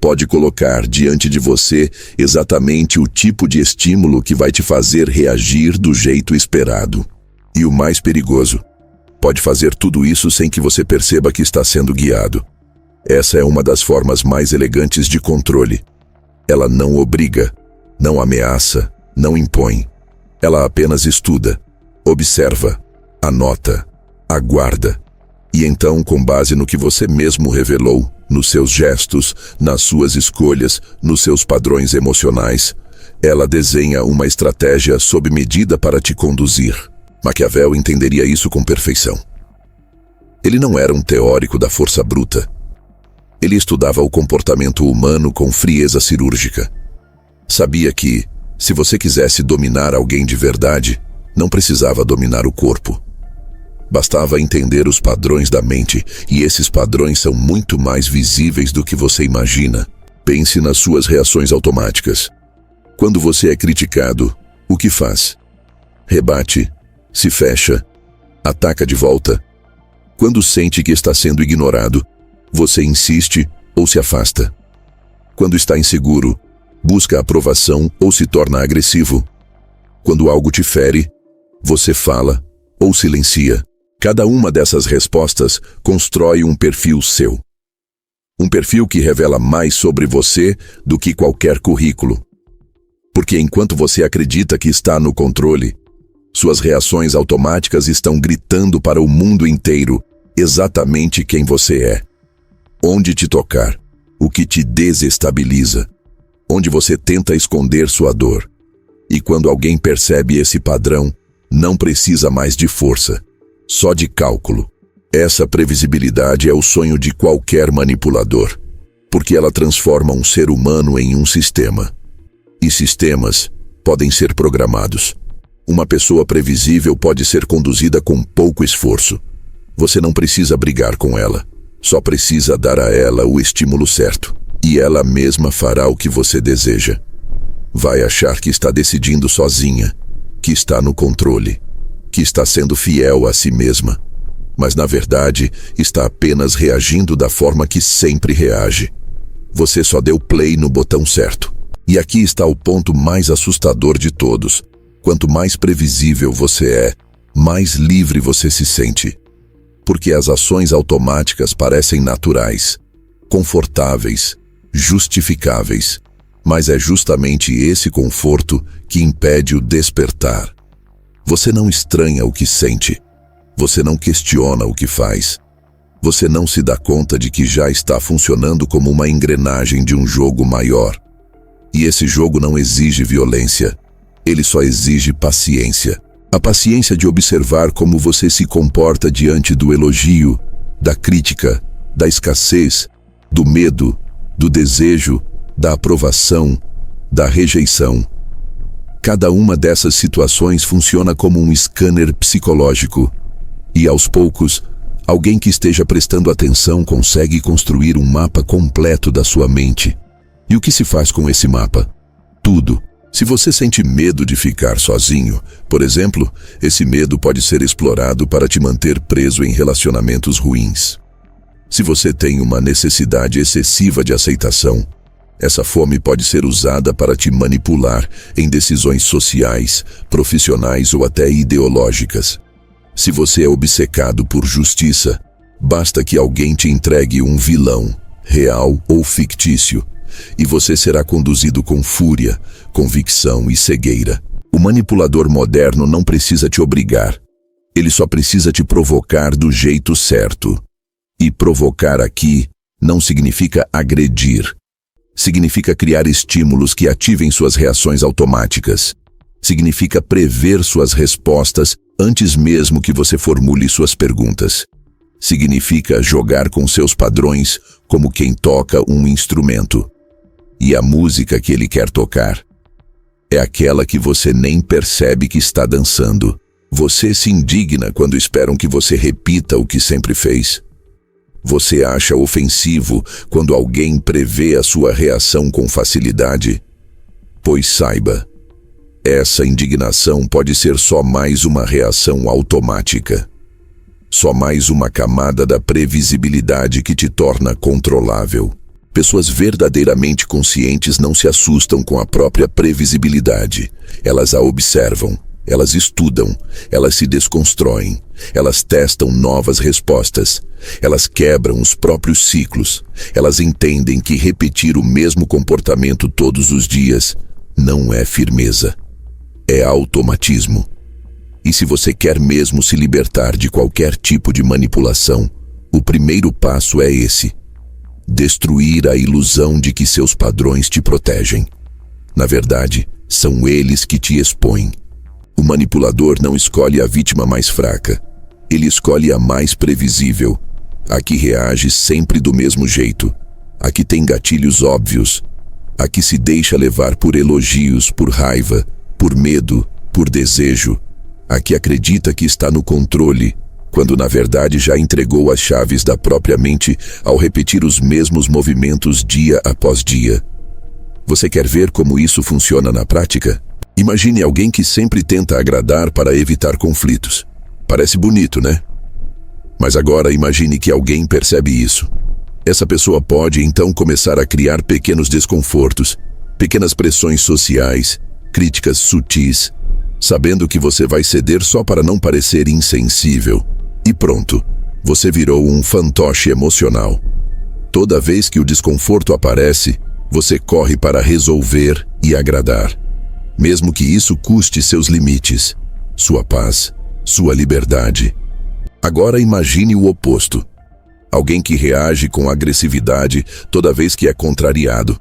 Pode colocar diante de você exatamente o tipo de estímulo que vai te fazer reagir do jeito esperado. E o mais perigoso, pode fazer tudo isso sem que você perceba que está sendo guiado. Essa é uma das formas mais elegantes de controle. Ela não obriga, não ameaça, não impõe. Ela apenas estuda, observa, anota, aguarda. E então, com base no que você mesmo revelou, nos seus gestos, nas suas escolhas, nos seus padrões emocionais, ela desenha uma estratégia sob medida para te conduzir. Maquiavel entenderia isso com perfeição. Ele não era um teórico da força bruta. Ele estudava o comportamento humano com frieza cirúrgica. Sabia que, se você quisesse dominar alguém de verdade, não precisava dominar o corpo. Bastava entender os padrões da mente, e esses padrões são muito mais visíveis do que você imagina. Pense nas suas reações automáticas. Quando você é criticado, o que faz? Rebate, se fecha, ataca de volta. Quando sente que está sendo ignorado, você insiste ou se afasta. Quando está inseguro, busca aprovação ou se torna agressivo. Quando algo te fere, você fala ou silencia. Cada uma dessas respostas constrói um perfil seu. Um perfil que revela mais sobre você do que qualquer currículo. Porque enquanto você acredita que está no controle, suas reações automáticas estão gritando para o mundo inteiro exatamente quem você é. Onde te tocar, o que te desestabiliza, onde você tenta esconder sua dor. E quando alguém percebe esse padrão, não precisa mais de força, só de cálculo. Essa previsibilidade é o sonho de qualquer manipulador, porque ela transforma um ser humano em um sistema. E sistemas podem ser programados. Uma pessoa previsível pode ser conduzida com pouco esforço. Você não precisa brigar com ela. Só precisa dar a ela o estímulo certo. E ela mesma fará o que você deseja. Vai achar que está decidindo sozinha, que está no controle, que está sendo fiel a si mesma. Mas na verdade, está apenas reagindo da forma que sempre reage. Você só deu play no botão certo. E aqui está o ponto mais assustador de todos. Quanto mais previsível você é, mais livre você se sente. Porque as ações automáticas parecem naturais, confortáveis, justificáveis. Mas é justamente esse conforto que impede o despertar. Você não estranha o que sente. Você não questiona o que faz. Você não se dá conta de que já está funcionando como uma engrenagem de um jogo maior. E esse jogo não exige violência. Ele só exige paciência. A paciência de observar como você se comporta diante do elogio, da crítica, da escassez, do medo, do desejo, da aprovação, da rejeição. Cada uma dessas situações funciona como um scanner psicológico. E aos poucos, alguém que esteja prestando atenção consegue construir um mapa completo da sua mente. E o que se faz com esse mapa? Tudo. Se você sente medo de ficar sozinho, por exemplo, esse medo pode ser explorado para te manter preso em relacionamentos ruins. Se você tem uma necessidade excessiva de aceitação, Essa fome pode ser usada para te manipular em decisões sociais, profissionais ou até ideológicas. Se você é obcecado por justiça, basta que alguém te entregue um vilão, real ou fictício, e você será conduzido com fúria, convicção e cegueira. O manipulador moderno não precisa te obrigar. Ele só precisa te provocar do jeito certo. E provocar aqui não significa agredir. Significa criar estímulos que ativem suas reações automáticas. Significa prever suas respostas antes mesmo que você formule suas perguntas. Significa jogar com seus padrões como quem toca um instrumento. E a música que ele quer tocar é aquela que você nem percebe que está dançando. Você se indigna quando esperam que você repita o que sempre fez. Você acha ofensivo quando alguém prevê a sua reação com facilidade? Pois saiba, essa indignação pode ser só mais uma reação automática. Só mais uma camada da previsibilidade que te torna controlável. Pessoas verdadeiramente conscientes não se assustam com a própria previsibilidade. Elas a observam, elas estudam, elas se desconstroem, elas testam novas respostas, elas quebram os próprios ciclos, elas entendem que repetir o mesmo comportamento todos os dias não é firmeza, é automatismo. E se você quer mesmo se libertar de qualquer tipo de manipulação, o primeiro passo é esse: destruir a ilusão de que seus padrões te protegem. Na verdade, são eles que te expõem. O manipulador não escolhe a vítima mais fraca. Ele escolhe a mais previsível, a que reage sempre do mesmo jeito, a que tem gatilhos óbvios, a que se deixa levar por elogios, por raiva, por medo, por desejo, a que acredita que está no controle, quando na verdade já entregou as chaves da própria mente ao repetir os mesmos movimentos dia após dia. Você quer ver como isso funciona na prática? Imagine alguém que sempre tenta agradar para evitar conflitos. Parece bonito, né? Mas agora imagine que alguém percebe isso. Essa pessoa pode então começar a criar pequenos desconfortos, pequenas pressões sociais, críticas sutis, sabendo que você vai ceder só para não parecer insensível. E pronto, você virou um fantoche emocional. Toda vez que o desconforto aparece, você corre para resolver e agradar. Mesmo que isso custe seus limites, sua paz, sua liberdade. Agora imagine o oposto. Alguém que reage com agressividade toda vez que é contrariado.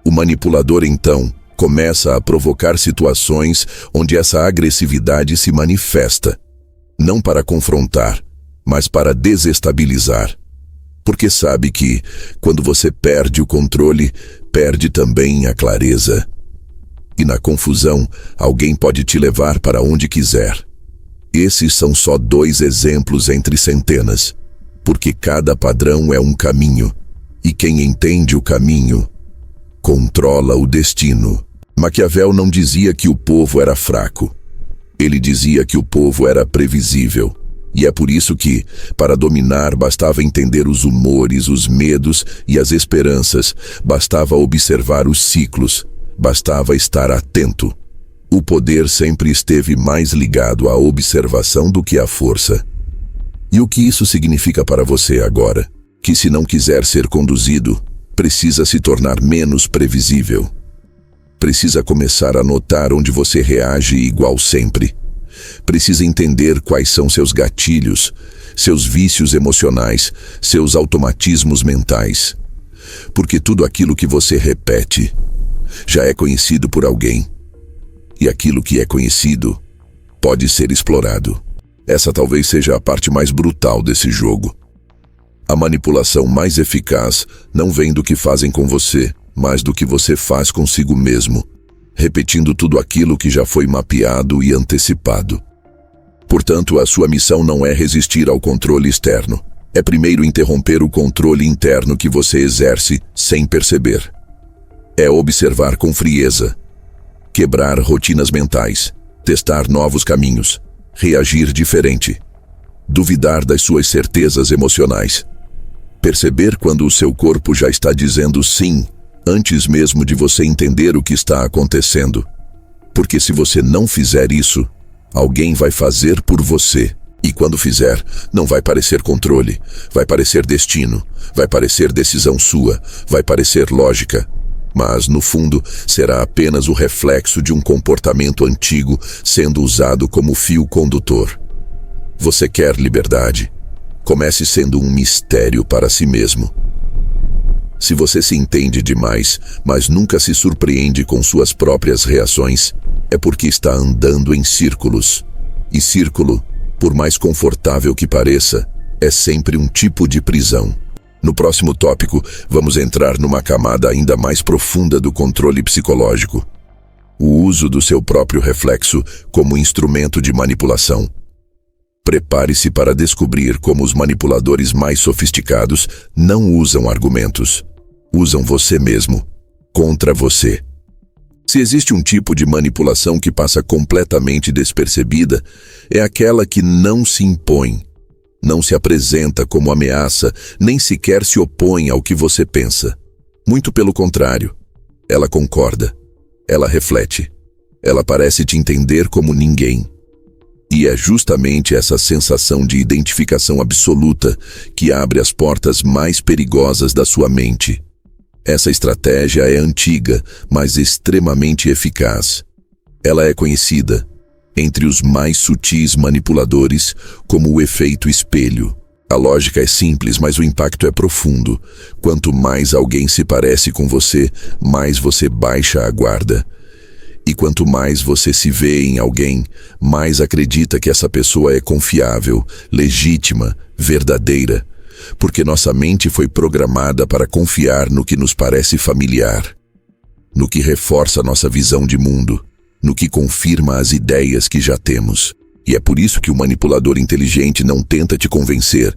O manipulador, então, começa a provocar situações onde essa agressividade se manifesta, não para confrontar, mas para desestabilizar. Porque sabe que, quando você perde o controle, perde também a clareza. E na confusão, alguém pode te levar para onde quiser. Esses são só 2 exemplos entre centenas, porque cada padrão é um caminho, e quem entende o caminho, controla o destino. Maquiavel não dizia que o povo era fraco. Ele dizia que o povo era previsível. E é por isso que, para dominar, bastava entender os humores, os medos e as esperanças, bastava observar os ciclos, bastava estar atento. O poder sempre esteve mais ligado à observação do que à força. E o que isso significa para você agora? Que se não quiser ser conduzido, precisa se tornar menos previsível. Precisa começar a notar onde você reage igual sempre. Precisa entender quais são seus gatilhos, seus vícios emocionais, seus automatismos mentais. Porque tudo aquilo que você repete já é conhecido por alguém. E aquilo que é conhecido pode ser explorado. Essa talvez seja a parte mais brutal desse jogo. A manipulação mais eficaz não vem do que fazem com você, mas do que você faz consigo mesmo, repetindo tudo aquilo que já foi mapeado e antecipado. Portanto, a sua missão não é resistir ao controle externo. É primeiro interromper o controle interno que você exerce sem perceber. É observar com frieza, quebrar rotinas mentais, testar novos caminhos, reagir diferente, duvidar das suas certezas emocionais, perceber quando o seu corpo já está dizendo sim antes mesmo de você entender o que está acontecendo. Porque se você não fizer isso, alguém vai fazer por você. E quando fizer, não vai parecer controle, vai parecer destino, vai parecer decisão sua, vai parecer lógica. Mas, no fundo, será apenas o reflexo de um comportamento antigo sendo usado como fio condutor. Você quer liberdade? Comece sendo um mistério para si mesmo. Se você se entende demais, mas nunca se surpreende com suas próprias reações, é porque está andando em círculos. E círculo, por mais confortável que pareça, é sempre um tipo de prisão. No próximo tópico, vamos entrar numa camada ainda mais profunda do controle psicológico. O uso do seu próprio reflexo como instrumento de manipulação. Prepare-se para descobrir como os manipuladores mais sofisticados não usam argumentos. Usam você mesmo, contra você. Se existe um tipo de manipulação que passa completamente despercebida, é aquela que não se impõe, não se apresenta como ameaça, nem sequer se opõe ao que você pensa. Muito pelo contrário, ela concorda, ela reflete, ela parece te entender como ninguém. E é justamente essa sensação de identificação absoluta que abre as portas mais perigosas da sua mente. Essa estratégia é antiga, mas extremamente eficaz. Ela é conhecida, entre os mais sutis manipuladores, como o efeito espelho. A lógica é simples, mas o impacto é profundo. Quanto mais alguém se parece com você, mais você baixa a guarda. E quanto mais você se vê em alguém, mais acredita que essa pessoa é confiável, legítima, verdadeira. Porque nossa mente foi programada para confiar no que nos parece familiar, no que reforça nossa visão de mundo, no que confirma as ideias que já temos. E é por isso que o manipulador inteligente não tenta te convencer.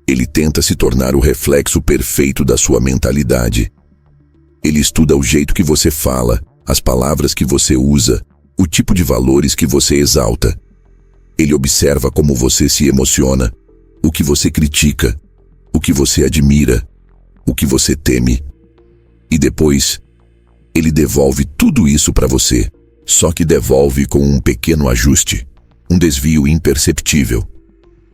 Ele tenta se tornar o reflexo perfeito da sua mentalidade. Ele estuda o jeito que você fala, as palavras que você usa, o tipo de valores que você exalta. Ele observa como você se emociona, o que você critica, o que você admira, o que você teme. E depois, ele devolve tudo isso para você, só que devolve com um pequeno ajuste, um desvio imperceptível,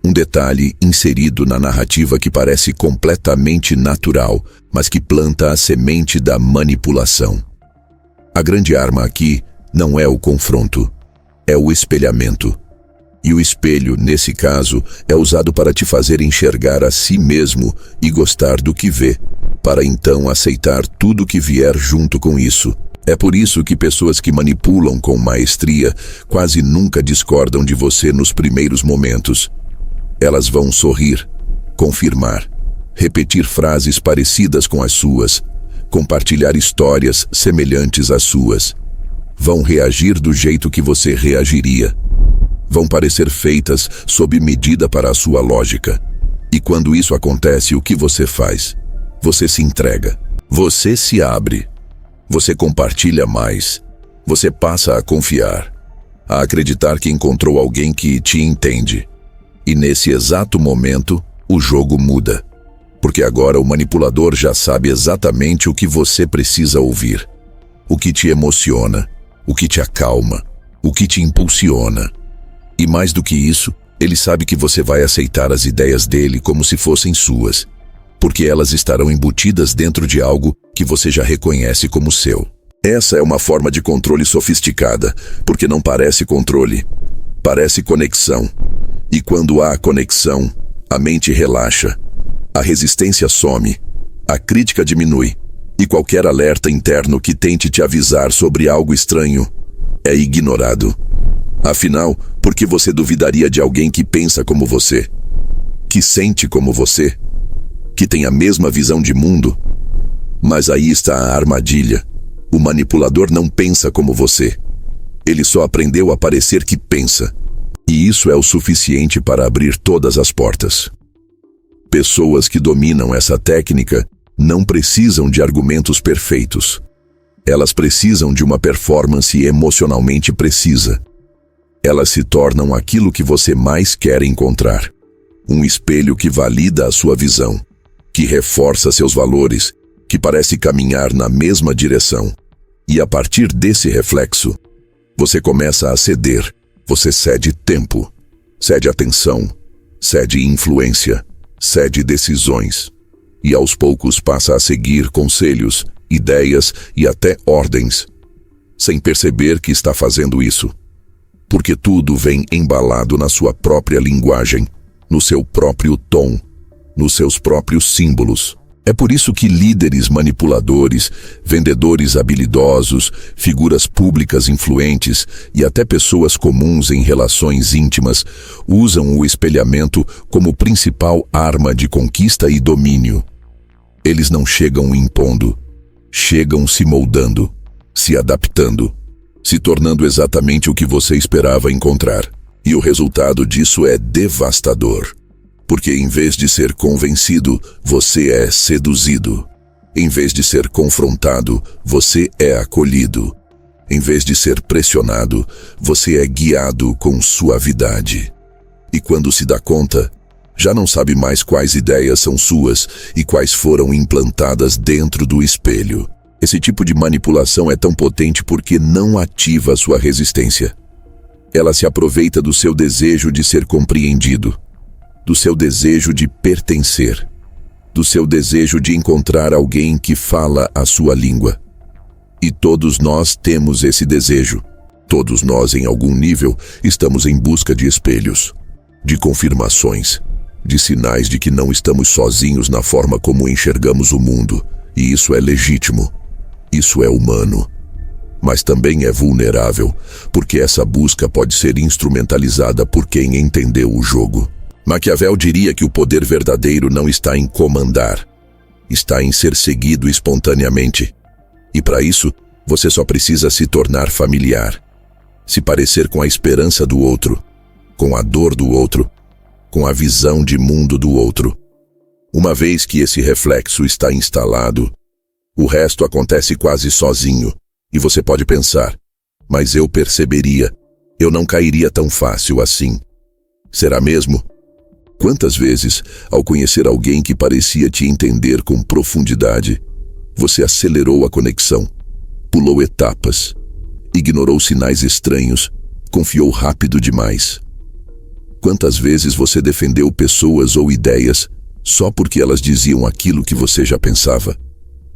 um detalhe inserido na narrativa que parece completamente natural, mas que planta a semente da manipulação. A grande arma aqui não é o confronto, é o espelhamento. E o espelho, nesse caso, é usado para te fazer enxergar a si mesmo e gostar do que vê, para então aceitar tudo que vier junto com isso. É por isso que pessoas que manipulam com maestria quase nunca discordam de você nos primeiros momentos. Elas vão sorrir, confirmar, repetir frases parecidas com as suas, compartilhar histórias semelhantes às suas. Vão reagir do jeito que você reagiria. Vão parecer feitas sob medida para a sua lógica. E quando isso acontece, o que você faz? Você se entrega. Você se abre. Você compartilha mais. Você passa a confiar, a acreditar que encontrou alguém que te entende. E nesse exato momento, o jogo muda. Porque agora o manipulador já sabe exatamente o que você precisa ouvir. O que te emociona, o que te acalma, o que te impulsiona. E mais do que isso, ele sabe que você vai aceitar as ideias dele como se fossem suas, porque elas estarão embutidas dentro de algo que você já reconhece como seu. Essa é uma forma de controle sofisticada, porque não parece controle, parece conexão. E quando há conexão, a mente relaxa, a resistência some, a crítica diminui, e qualquer alerta interno que tente te avisar sobre algo estranho é ignorado. Afinal, por que você duvidaria de alguém que pensa como você, que sente como você, que tem a mesma visão de mundo? Mas aí está a armadilha. O manipulador não pensa como você. Ele só aprendeu a parecer que pensa. E isso é o suficiente para abrir todas as portas. Pessoas que dominam essa técnica não precisam de argumentos perfeitos. Elas precisam de uma performance emocionalmente precisa. Elas se tornam aquilo que você mais quer encontrar. Um espelho que valida a sua visão, que reforça seus valores, que parece caminhar na mesma direção. E a partir desse reflexo, você começa a ceder. Você cede tempo, cede atenção, cede influência, cede decisões. E aos poucos passa a seguir conselhos, ideias e até ordens, sem perceber que está fazendo isso. Porque tudo vem embalado na sua própria linguagem, no seu próprio tom, nos seus próprios símbolos. É por isso que líderes manipuladores, vendedores habilidosos, figuras públicas influentes e até pessoas comuns em relações íntimas usam o espelhamento como principal arma de conquista e domínio. Eles não chegam impondo, chegam se moldando, se adaptando, se tornando exatamente o que você esperava encontrar. E o resultado disso é devastador. Porque em vez de ser convencido, você é seduzido. Em vez de ser confrontado, você é acolhido. Em vez de ser pressionado, você é guiado com suavidade. E quando se dá conta, já não sabe mais quais ideias são suas e quais foram implantadas dentro do espelho. Esse tipo de manipulação é tão potente porque não ativa sua resistência. Ela se aproveita do seu desejo de ser compreendido, do seu desejo de pertencer, do seu desejo de encontrar alguém que fala a sua língua. E todos nós temos esse desejo. Todos nós, em algum nível, estamos em busca de espelhos, de confirmações, de sinais de que não estamos sozinhos na forma como enxergamos o mundo. E isso é legítimo. Isso é humano. Mas também é vulnerável, porque essa busca pode ser instrumentalizada por quem entendeu o jogo. Maquiavel diria que o poder verdadeiro não está em comandar, está em ser seguido espontaneamente. E para isso, você só precisa se tornar familiar, se parecer com a esperança do outro, com a dor do outro, com a visão de mundo do outro. Uma vez que esse reflexo está instalado, o resto acontece quase sozinho, e você pode pensar, mas eu perceberia, eu não cairia tão fácil assim. Será mesmo? Quantas vezes, ao conhecer alguém que parecia te entender com profundidade, você acelerou a conexão, pulou etapas, ignorou sinais estranhos, confiou rápido demais? Quantas vezes você defendeu pessoas ou ideias só porque elas diziam aquilo que você já pensava?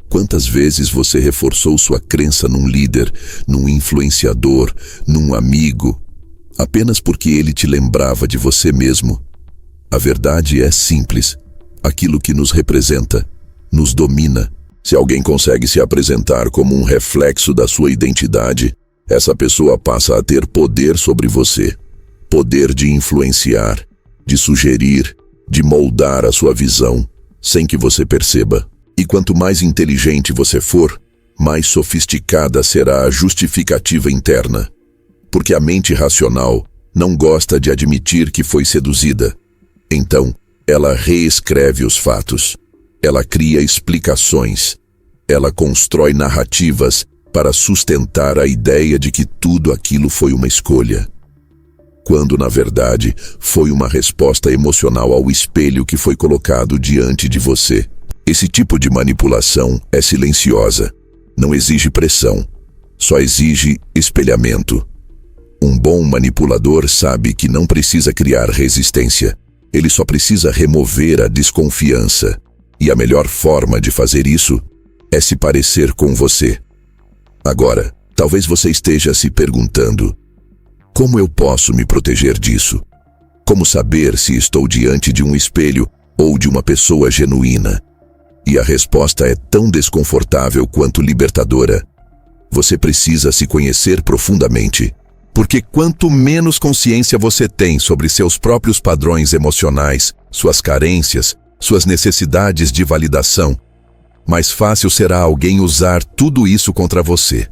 Quantas vezes você reforçou sua crença num líder, num influenciador, num amigo, apenas porque ele te lembrava de você mesmo? A verdade é simples. Aquilo que nos representa, nos domina. Se alguém consegue se apresentar como um reflexo da sua identidade, essa pessoa passa a ter poder sobre você. Poder de influenciar, de sugerir, de moldar a sua visão, sem que você perceba. E quanto mais inteligente você for, mais sofisticada será a justificativa interna. Porque a mente racional não gosta de admitir que foi seduzida. Então, ela reescreve os fatos, ela cria explicações, ela constrói narrativas para sustentar a ideia de que tudo aquilo foi uma escolha, quando na verdade foi uma resposta emocional ao espelho que foi colocado diante de você. Esse tipo de manipulação é silenciosa, não exige pressão, só exige espelhamento. Um bom manipulador sabe que não precisa criar resistência. Ele só precisa remover a desconfiança. E a melhor forma de fazer isso é se parecer com você. Agora, talvez você esteja se perguntando: como eu posso me proteger disso? Como saber se estou diante de um espelho ou de uma pessoa genuína? E a resposta é tão desconfortável quanto libertadora. Você precisa se conhecer profundamente. Porque quanto menos consciência você tem sobre seus próprios padrões emocionais, suas carências, suas necessidades de validação, mais fácil será alguém usar tudo isso contra você.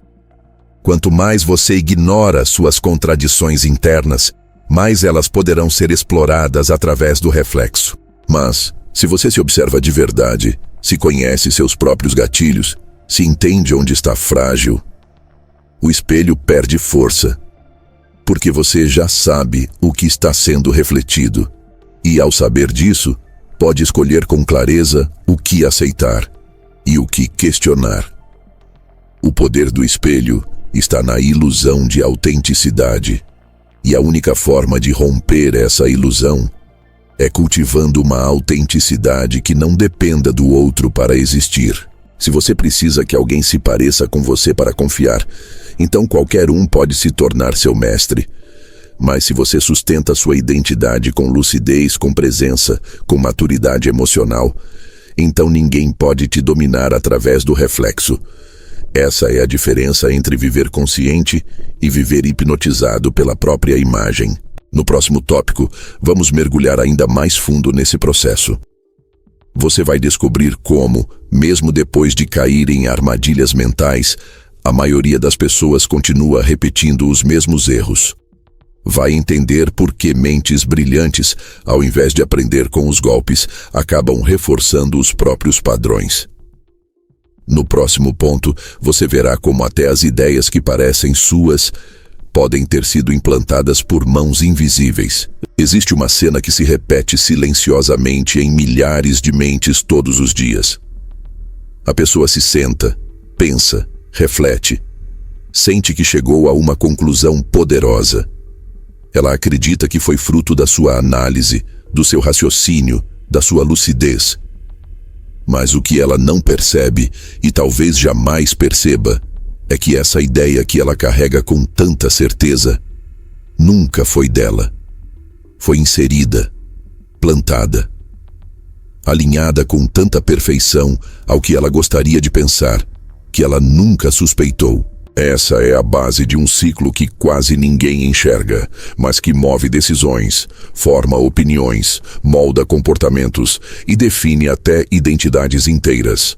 Quanto mais você ignora suas contradições internas, mais elas poderão ser exploradas através do reflexo. Mas, se você se observa de verdade, se conhece seus próprios gatilhos, se entende onde está frágil, o espelho perde força. Porque você já sabe o que está sendo refletido. E ao saber disso, pode escolher com clareza o que aceitar e o que questionar. O poder do espelho está na ilusão de autenticidade, e a única forma de romper essa ilusão é cultivando uma autenticidade que não dependa do outro para existir. Se você precisa que alguém se pareça com você para confiar, então qualquer um pode se tornar seu mestre. Mas se você sustenta sua identidade com lucidez, com presença, com maturidade emocional, então ninguém pode te dominar através do reflexo. Essa é a diferença entre viver consciente e viver hipnotizado pela própria imagem. No próximo tópico, vamos mergulhar ainda mais fundo nesse processo. Você vai descobrir como, mesmo depois de cair em armadilhas mentais, a maioria das pessoas continua repetindo os mesmos erros. Vai entender por que mentes brilhantes, ao invés de aprender com os golpes, acabam reforçando os próprios padrões. No próximo ponto, você verá como até as ideias que parecem suas podem ter sido implantadas por mãos invisíveis. Existe uma cena que se repete silenciosamente em milhares de mentes todos os dias. A pessoa se senta, pensa, reflete, sente que chegou a uma conclusão poderosa. Ela acredita que foi fruto da sua análise, do seu raciocínio, da sua lucidez. Mas o que ela não percebe, e talvez jamais perceba, é que essa ideia que ela carrega com tanta certeza nunca foi dela. Foi inserida, plantada, alinhada com tanta perfeição ao que ela gostaria de pensar, que ela nunca suspeitou. Essa é a base de um ciclo que quase ninguém enxerga, mas que move decisões, forma opiniões, molda comportamentos e define até identidades inteiras.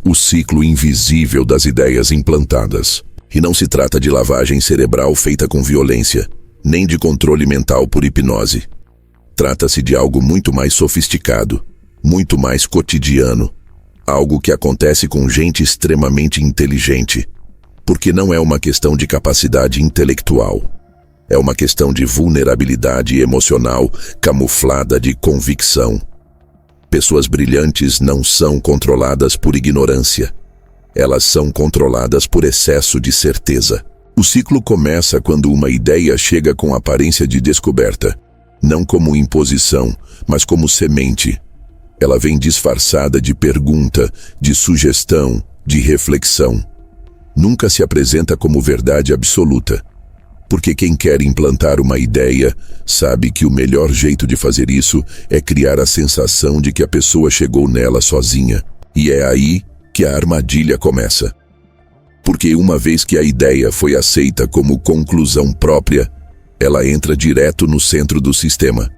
O ciclo invisível das ideias implantadas. E não se trata de lavagem cerebral feita com violência, nem de controle mental por hipnose. Trata-se de algo muito mais sofisticado, muito mais cotidiano, algo que acontece com gente extremamente inteligente. Porque não é uma questão de capacidade intelectual. É uma questão de vulnerabilidade emocional camuflada de convicção. Pessoas brilhantes não são controladas por ignorância. Elas são controladas por excesso de certeza. O ciclo começa quando uma ideia chega com aparência de descoberta, não como imposição, mas como semente. Ela vem disfarçada de pergunta, de sugestão, de reflexão. Nunca se apresenta como verdade absoluta, porque quem quer implantar uma ideia sabe que o melhor jeito de fazer isso é criar a sensação de que a pessoa chegou nela sozinha, e é aí que a armadilha começa. Porque uma vez que a ideia foi aceita como conclusão própria, ela entra direto no centro do sistema,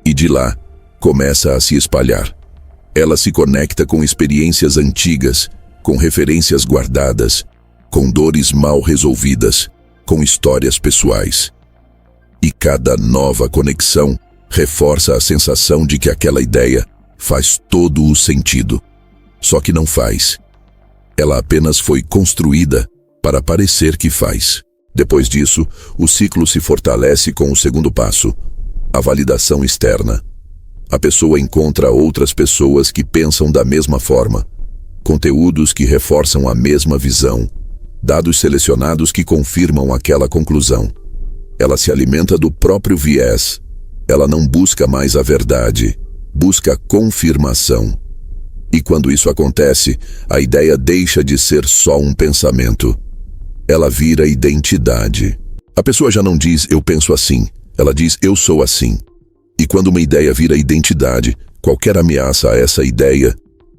e de lá começa a se espalhar. Ela se conecta com experiências antigas, com referências guardadas, com dores mal resolvidas, com histórias pessoais. E cada nova conexão reforça a sensação de que aquela ideia faz todo o sentido. Só que não faz. Ela apenas foi construída para parecer que faz. Depois disso, o ciclo se fortalece com o segundo passo, a validação externa. A pessoa encontra outras pessoas que pensam da mesma forma, conteúdos que reforçam a mesma visão, dados selecionados que confirmam aquela conclusão. Ela se alimenta do próprio viés. Ela não busca mais a verdade, busca confirmação. E quando isso acontece, a ideia deixa de ser só um pensamento. Ela vira identidade. A pessoa já não diz eu penso assim, ela diz eu sou assim. E quando uma ideia vira identidade, qualquer ameaça a essa ideia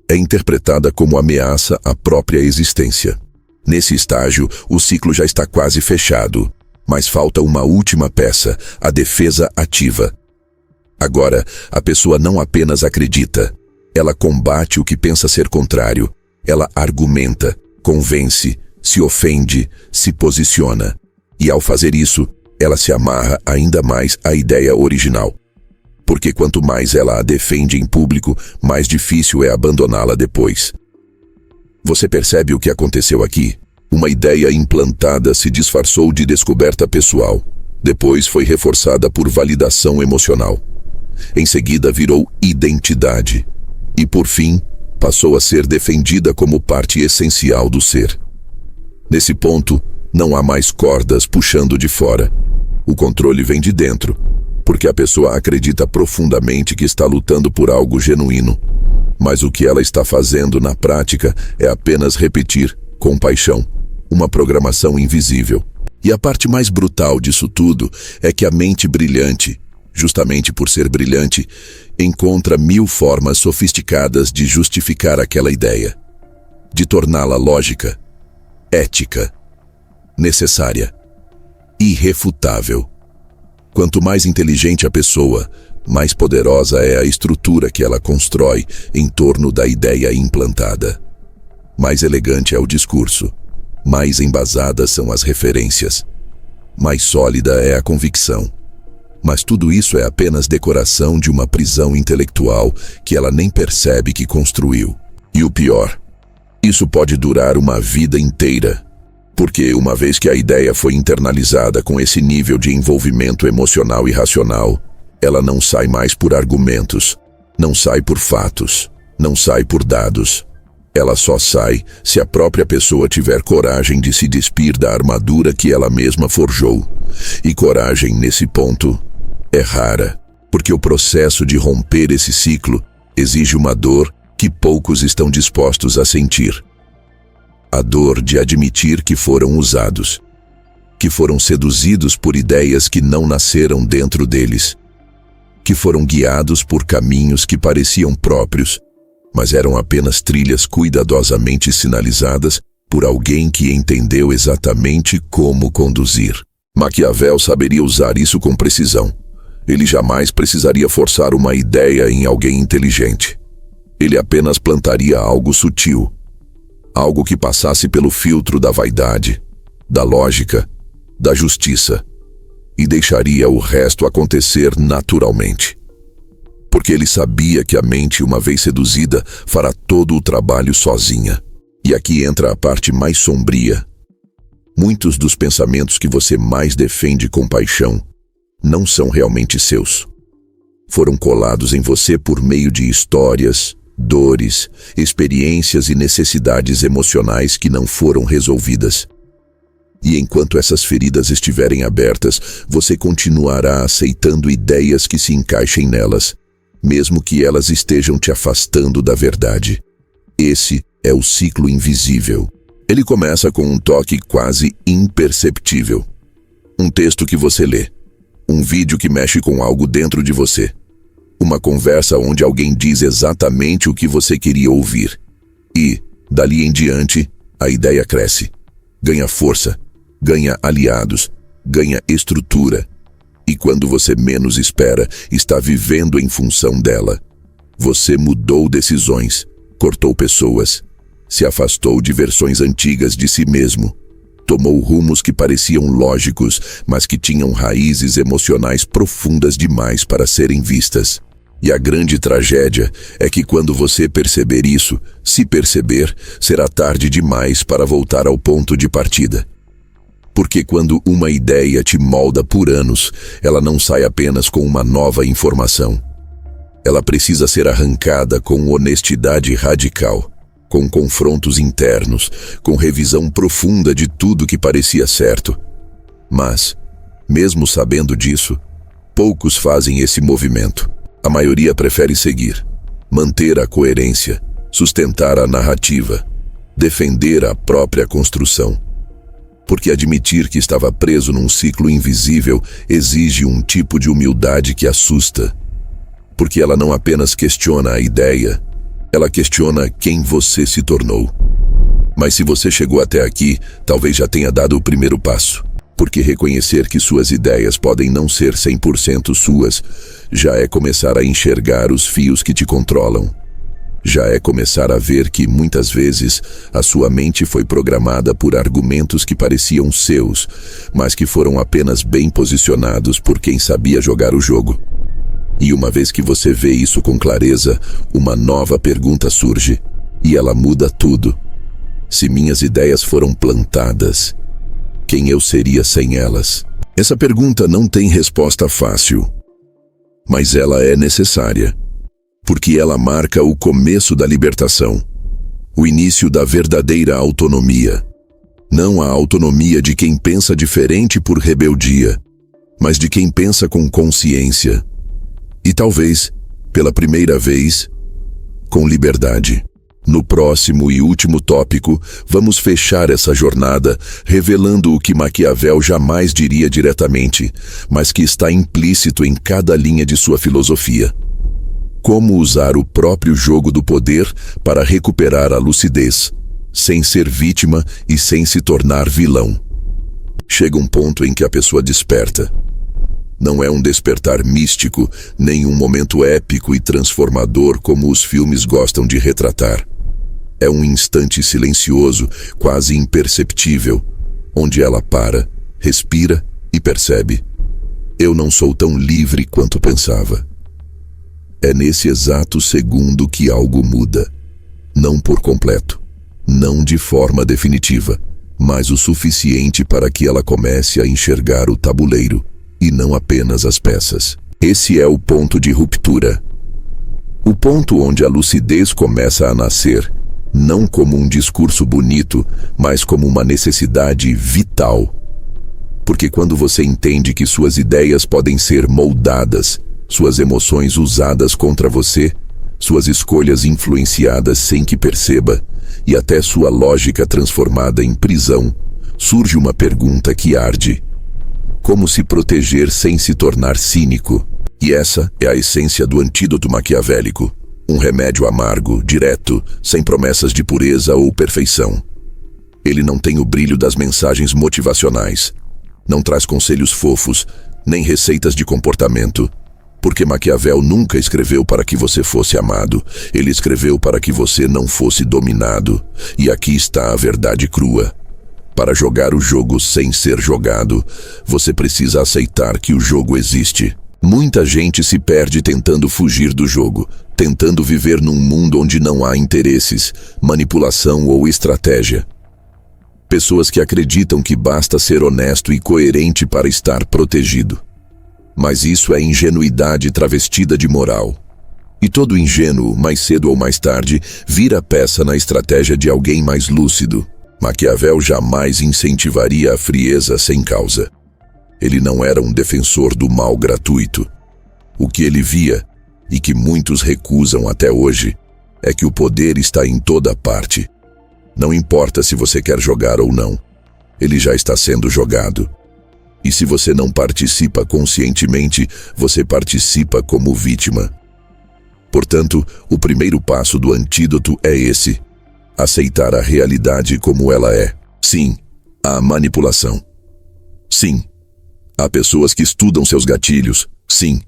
é interpretada como ameaça à própria existência. Nesse estágio, o ciclo já está quase fechado, mas falta uma última peça, a defesa ativa. Agora, a pessoa não apenas acredita, ela combate o que pensa ser contrário, ela argumenta, convence, se ofende, se posiciona. E ao fazer isso, ela se amarra ainda mais à ideia original. Porque quanto mais ela a defende em público, mais difícil é abandoná-la depois. Você percebe o que aconteceu aqui? Uma ideia implantada se disfarçou de descoberta pessoal. Depois foi reforçada por validação emocional. Em seguida virou identidade. E por fim, passou a ser defendida como parte essencial do ser. Nesse ponto, não há mais cordas puxando de fora. O controle vem de dentro, porque a pessoa acredita profundamente que está lutando por algo genuíno. Mas o que ela está fazendo na prática é apenas repetir, com paixão, uma programação invisível. E a parte mais brutal disso tudo é que a mente brilhante, justamente por ser brilhante, encontra 1000 formas sofisticadas de justificar aquela ideia, de torná-la lógica, ética, necessária, irrefutável. Quanto mais inteligente a pessoa, mais poderosa é a estrutura que ela constrói em torno da ideia implantada. Mais elegante é o discurso, mais embasadas são as referências, mais sólida é a convicção. Mas tudo isso é apenas decoração de uma prisão intelectual que ela nem percebe que construiu. E o pior, isso pode durar uma vida inteira. Porque uma vez que a ideia foi internalizada com esse nível de envolvimento emocional e racional, ela não sai mais por argumentos, não sai por fatos, não sai por dados. Ela só sai se a própria pessoa tiver coragem de se despir da armadura que ela mesma forjou. E coragem, nesse ponto, é rara, porque o processo de romper esse ciclo exige uma dor que poucos estão dispostos a sentir. A dor de admitir que foram usados, que foram seduzidos por ideias que não nasceram dentro deles, que foram guiados por caminhos que pareciam próprios, mas eram apenas trilhas cuidadosamente sinalizadas por alguém que entendeu exatamente como conduzir. Maquiavel saberia usar isso com precisão. Ele jamais precisaria forçar uma ideia em alguém inteligente. Ele apenas plantaria algo sutil, algo que passasse pelo filtro da vaidade, da lógica, da justiça, e deixaria o resto acontecer naturalmente. Porque ele sabia que a mente, uma vez seduzida, fará todo o trabalho sozinha. E aqui entra a parte mais sombria. Muitos dos pensamentos que você mais defende com paixão não são realmente seus. Foram colados em você por meio de histórias, dores, experiências e necessidades emocionais que não foram resolvidas. E enquanto essas feridas estiverem abertas, você continuará aceitando ideias que se encaixem nelas, mesmo que elas estejam te afastando da verdade. Esse é o ciclo invisível. Ele começa com um toque quase imperceptível. Um texto que você lê. Um vídeo que mexe com algo dentro de você. Uma conversa onde alguém diz exatamente o que você queria ouvir. E, dali em diante, a ideia cresce. Ganha força, ganha aliados, ganha estrutura. E quando você menos espera, está vivendo em função dela. Você mudou decisões, cortou pessoas, se afastou de versões antigas de si mesmo, tomou rumos que pareciam lógicos, mas que tinham raízes emocionais profundas demais para serem vistas. E a grande tragédia é que quando você perceber isso, se perceber, será tarde demais para voltar ao ponto de partida. Porque quando uma ideia te molda por anos, ela não sai apenas com uma nova informação. Ela precisa ser arrancada com honestidade radical, com confrontos internos, com revisão profunda de tudo que parecia certo. Mas, mesmo sabendo disso, poucos fazem esse movimento. A maioria prefere seguir, manter a coerência, sustentar a narrativa, defender a própria construção. Porque admitir que estava preso num ciclo invisível exige um tipo de humildade que assusta. Porque ela não apenas questiona a ideia, ela questiona quem você se tornou. Mas se você chegou até aqui, talvez já tenha dado o primeiro passo. Porque reconhecer que suas ideias podem não ser 100% suas, já é começar a enxergar os fios que te controlam. Já é começar a ver que, muitas vezes, a sua mente foi programada por argumentos que pareciam seus, mas que foram apenas bem posicionados por quem sabia jogar o jogo. E uma vez que você vê isso com clareza, uma nova pergunta surge, e ela muda tudo. Se minhas ideias foram plantadas, quem eu seria sem elas? Essa pergunta não tem resposta fácil, mas ela é necessária. Porque ela marca o começo da libertação, o início da verdadeira autonomia. Não a autonomia de quem pensa diferente por rebeldia, mas de quem pensa com consciência. E talvez, pela primeira vez, com liberdade. No próximo e último tópico, vamos fechar essa jornada revelando o que Maquiavel jamais diria diretamente, mas que está implícito em cada linha de sua filosofia. Como usar o próprio jogo do poder para recuperar a lucidez, sem ser vítima e sem se tornar vilão. Chega um ponto em que a pessoa desperta. Não é um despertar místico, nem um momento épico e transformador como os filmes gostam de retratar. É um instante silencioso, quase imperceptível, onde ela para, respira e percebe: eu não sou tão livre quanto pensava. É nesse exato segundo que algo muda. Não por completo, não de forma definitiva, mas o suficiente para que ela comece a enxergar o tabuleiro, e não apenas as peças. Esse é o ponto de ruptura. O ponto onde a lucidez começa a nascer, não como um discurso bonito, mas como uma necessidade vital. Porque quando você entende que suas ideias podem ser moldadas, suas emoções usadas contra você, suas escolhas influenciadas sem que perceba, e até sua lógica transformada em prisão, surge uma pergunta que arde: como se proteger sem se tornar cínico? E essa é a essência do antídoto maquiavélico. Um remédio amargo, direto, sem promessas de pureza ou perfeição. Ele não tem o brilho das mensagens motivacionais. Não traz conselhos fofos, nem receitas de comportamento. Porque Maquiavel nunca escreveu para que você fosse amado. Ele escreveu para que você não fosse dominado. E aqui está a verdade crua. Para jogar o jogo sem ser jogado, você precisa aceitar que o jogo existe. Muita gente se perde tentando fugir do jogo, tentando viver num mundo onde não há interesses, manipulação ou estratégia. Pessoas que acreditam que basta ser honesto e coerente para estar protegido. Mas isso é ingenuidade travestida de moral. E todo ingênuo, mais cedo ou mais tarde, vira peça na estratégia de alguém mais lúcido. Maquiavel jamais incentivaria a frieza sem causa. Ele não era um defensor do mal gratuito. O que ele via, e que muitos recusam até hoje, é que o poder está em toda parte. Não importa se você quer jogar ou não, ele já está sendo jogado. E se você não participa conscientemente, você participa como vítima. Portanto, o primeiro passo do antídoto é esse: aceitar a realidade como ela é. Sim, há manipulação. Sim, há pessoas que estudam seus gatilhos. Sim,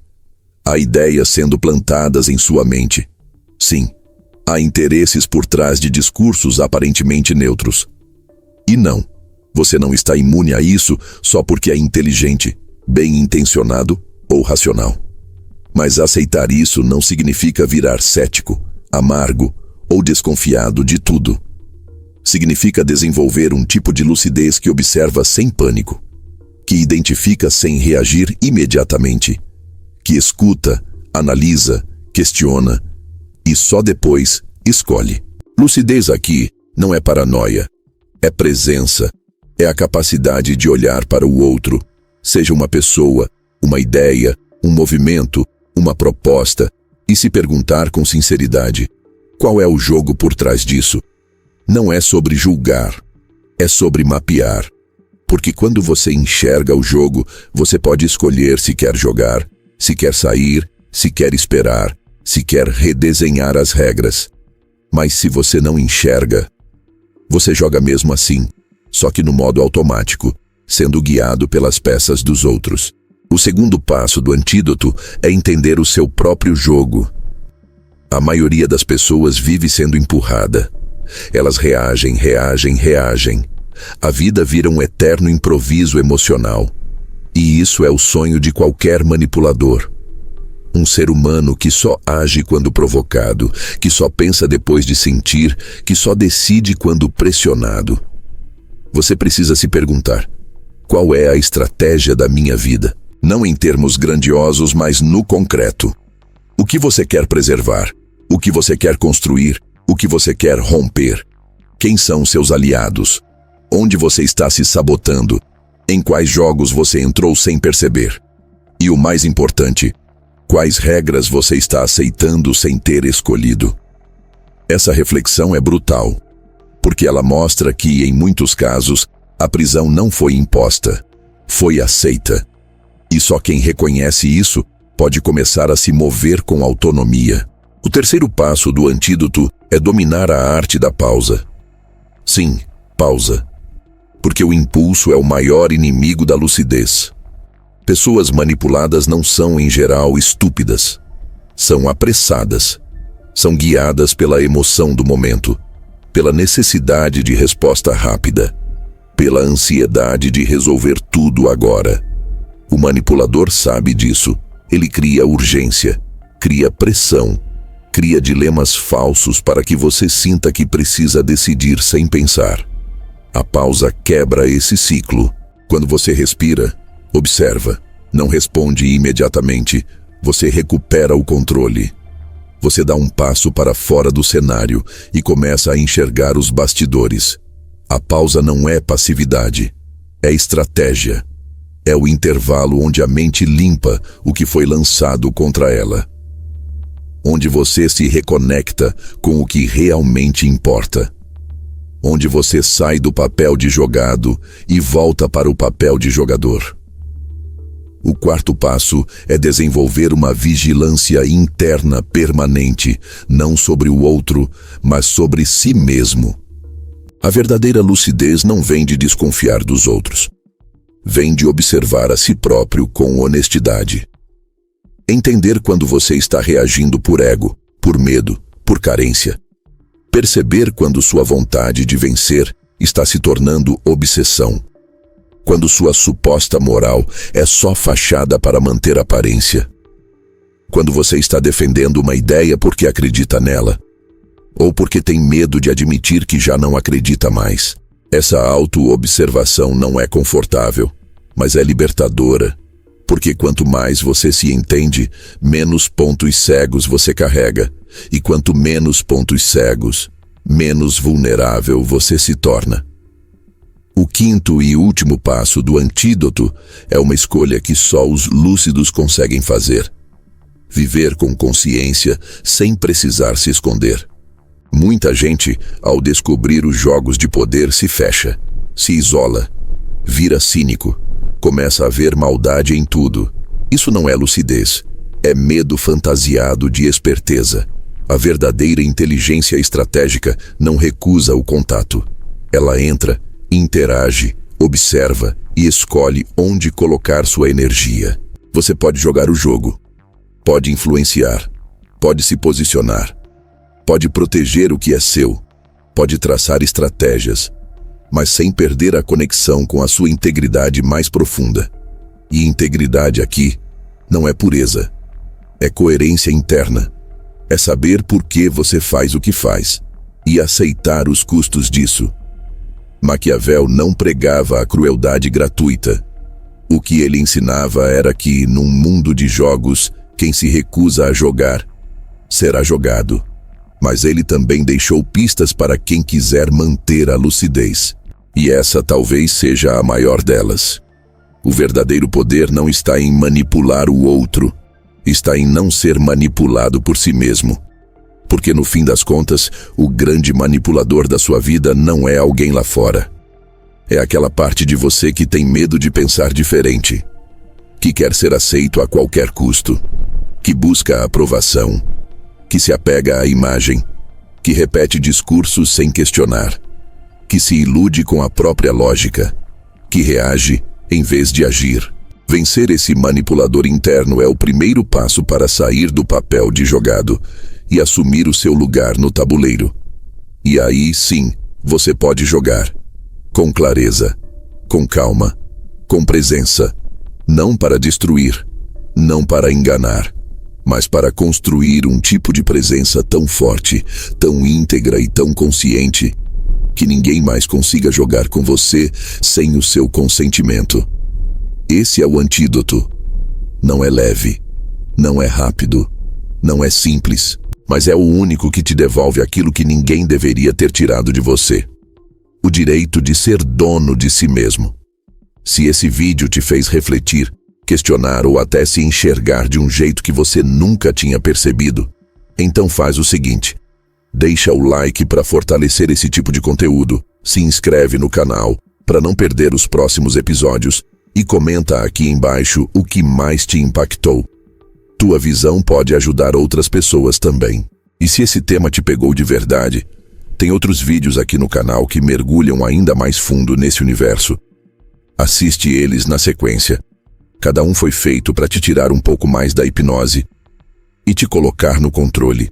há ideias sendo plantadas em sua mente. Sim, há interesses por trás de discursos aparentemente neutros. E não, você não está imune a isso só porque é inteligente, bem-intencionado ou racional. Mas aceitar isso não significa virar cético, amargo ou desconfiado de tudo. Significa desenvolver um tipo de lucidez que observa sem pânico, que identifica sem reagir imediatamente, que escuta, analisa, questiona e só depois escolhe. Lucidez aqui não é paranoia, é presença, é a capacidade de olhar para o outro, seja uma pessoa, uma ideia, um movimento, uma proposta, e se perguntar com sinceridade: qual é o jogo por trás disso? Não é sobre julgar, é sobre mapear. Porque quando você enxerga o jogo, você pode escolher se quer jogar, se quer sair, se quer esperar, se quer redesenhar as regras. Mas se você não enxerga, você joga mesmo assim, só que no modo automático, sendo guiado pelas peças dos outros. O segundo passo do antídoto é entender o seu próprio jogo. A maioria das pessoas vive sendo empurrada. Elas reagem. A vida vira um eterno improviso emocional. E isso é o sonho de qualquer manipulador. Um ser humano que só age quando provocado, que só pensa depois de sentir, que só decide quando pressionado. Você precisa se perguntar: qual é a estratégia da minha vida? Não em termos grandiosos, mas no concreto. O que você quer preservar? O que você quer construir? O que você quer romper? Quem são seus aliados? Onde você está se sabotando? Em quais jogos você entrou sem perceber? E o mais importante, quais regras você está aceitando sem ter escolhido? Essa reflexão é brutal, porque ela mostra que, em muitos casos, a prisão não foi imposta, foi aceita. E só quem reconhece isso pode começar a se mover com autonomia. O terceiro passo do antídoto é dominar a arte da pausa. Sim, pausa. Porque o impulso é o maior inimigo da lucidez. Pessoas manipuladas não são, em geral, estúpidas. São apressadas. São guiadas pela emoção do momento, pela necessidade de resposta rápida, pela ansiedade de resolver tudo agora. O manipulador sabe disso. Ele cria urgência, cria pressão, cria dilemas falsos para que você sinta que precisa decidir sem pensar. A pausa quebra esse ciclo. Quando você respira, observa, não responde imediatamente, você recupera o controle. Você dá um passo para fora do cenário e começa a enxergar os bastidores. A pausa não é passividade, é estratégia. É o intervalo onde a mente limpa o que foi lançado contra ela. Onde você se reconecta com o que realmente importa. Onde você sai do papel de jogado e volta para o papel de jogador. O quarto passo é desenvolver uma vigilância interna permanente, não sobre o outro, mas sobre si mesmo. A verdadeira lucidez não vem de desconfiar dos outros. Vem de observar a si próprio com honestidade. Entender quando você está reagindo por ego, por medo, por carência. Perceber quando sua vontade de vencer está se tornando obsessão. Quando sua suposta moral é só fachada para manter aparência. Quando você está defendendo uma ideia porque acredita nela, ou porque tem medo de admitir que já não acredita mais. Essa auto-observação não é confortável, mas é libertadora, porque quanto mais você se entende, menos pontos cegos você carrega, e quanto menos pontos cegos, menos vulnerável você se torna. O quinto e último passo do antídoto é uma escolha que só os lúcidos conseguem fazer. Viver com consciência sem precisar se esconder. Muita gente, ao descobrir os jogos de poder, se fecha, se isola, vira cínico, começa a ver maldade em tudo. Isso não é lucidez, é medo fantasiado de esperteza. A verdadeira inteligência estratégica não recusa o contato. Ela entra, interage, observa e escolhe onde colocar sua energia. Você pode jogar o jogo, pode influenciar, pode se posicionar, pode proteger o que é seu, pode traçar estratégias, mas sem perder a conexão com a sua integridade mais profunda. E integridade aqui não é pureza, é coerência interna. É saber por que você faz o que faz e aceitar os custos disso. Maquiavel não pregava a crueldade gratuita. O que ele ensinava era que, num mundo de jogos, quem se recusa a jogar será jogado. Mas ele também deixou pistas para quem quiser manter a lucidez. E essa talvez seja a maior delas. O verdadeiro poder não está em manipular o outro, está em não ser manipulado por si mesmo. Porque no fim das contas, o grande manipulador da sua vida não é alguém lá fora. É aquela parte de você que tem medo de pensar diferente, que quer ser aceito a qualquer custo, que busca a aprovação, que se apega à imagem, que repete discursos sem questionar, que se ilude com a própria lógica, que reage em vez de agir. Vencer esse manipulador interno é o primeiro passo para sair do papel de jogado e assumir o seu lugar no tabuleiro. E aí, sim, você pode jogar. Com clareza, com calma, com presença. Não para destruir, não para enganar, mas para construir um tipo de presença tão forte, tão íntegra e tão consciente, que ninguém mais consiga jogar com você sem o seu consentimento. Esse é o antídoto. Não é leve, não é rápido, Não é simples, mas é o único que te devolve aquilo que ninguém deveria ter tirado de você: o direito de ser dono de si mesmo. Se esse vídeo te fez refletir, questionar ou até se enxergar de um jeito que você nunca tinha percebido, então faz o seguinte: deixa o like para fortalecer esse tipo de conteúdo, se inscreve no canal para não perder os próximos episódios e comenta aqui embaixo o que mais te impactou. Tua visão pode ajudar outras pessoas também. E se esse tema te pegou de verdade, tem outros vídeos aqui no canal que mergulham ainda mais fundo nesse universo. Assiste eles na sequência. Cada um foi feito para te tirar um pouco mais da hipnose e te colocar no controle.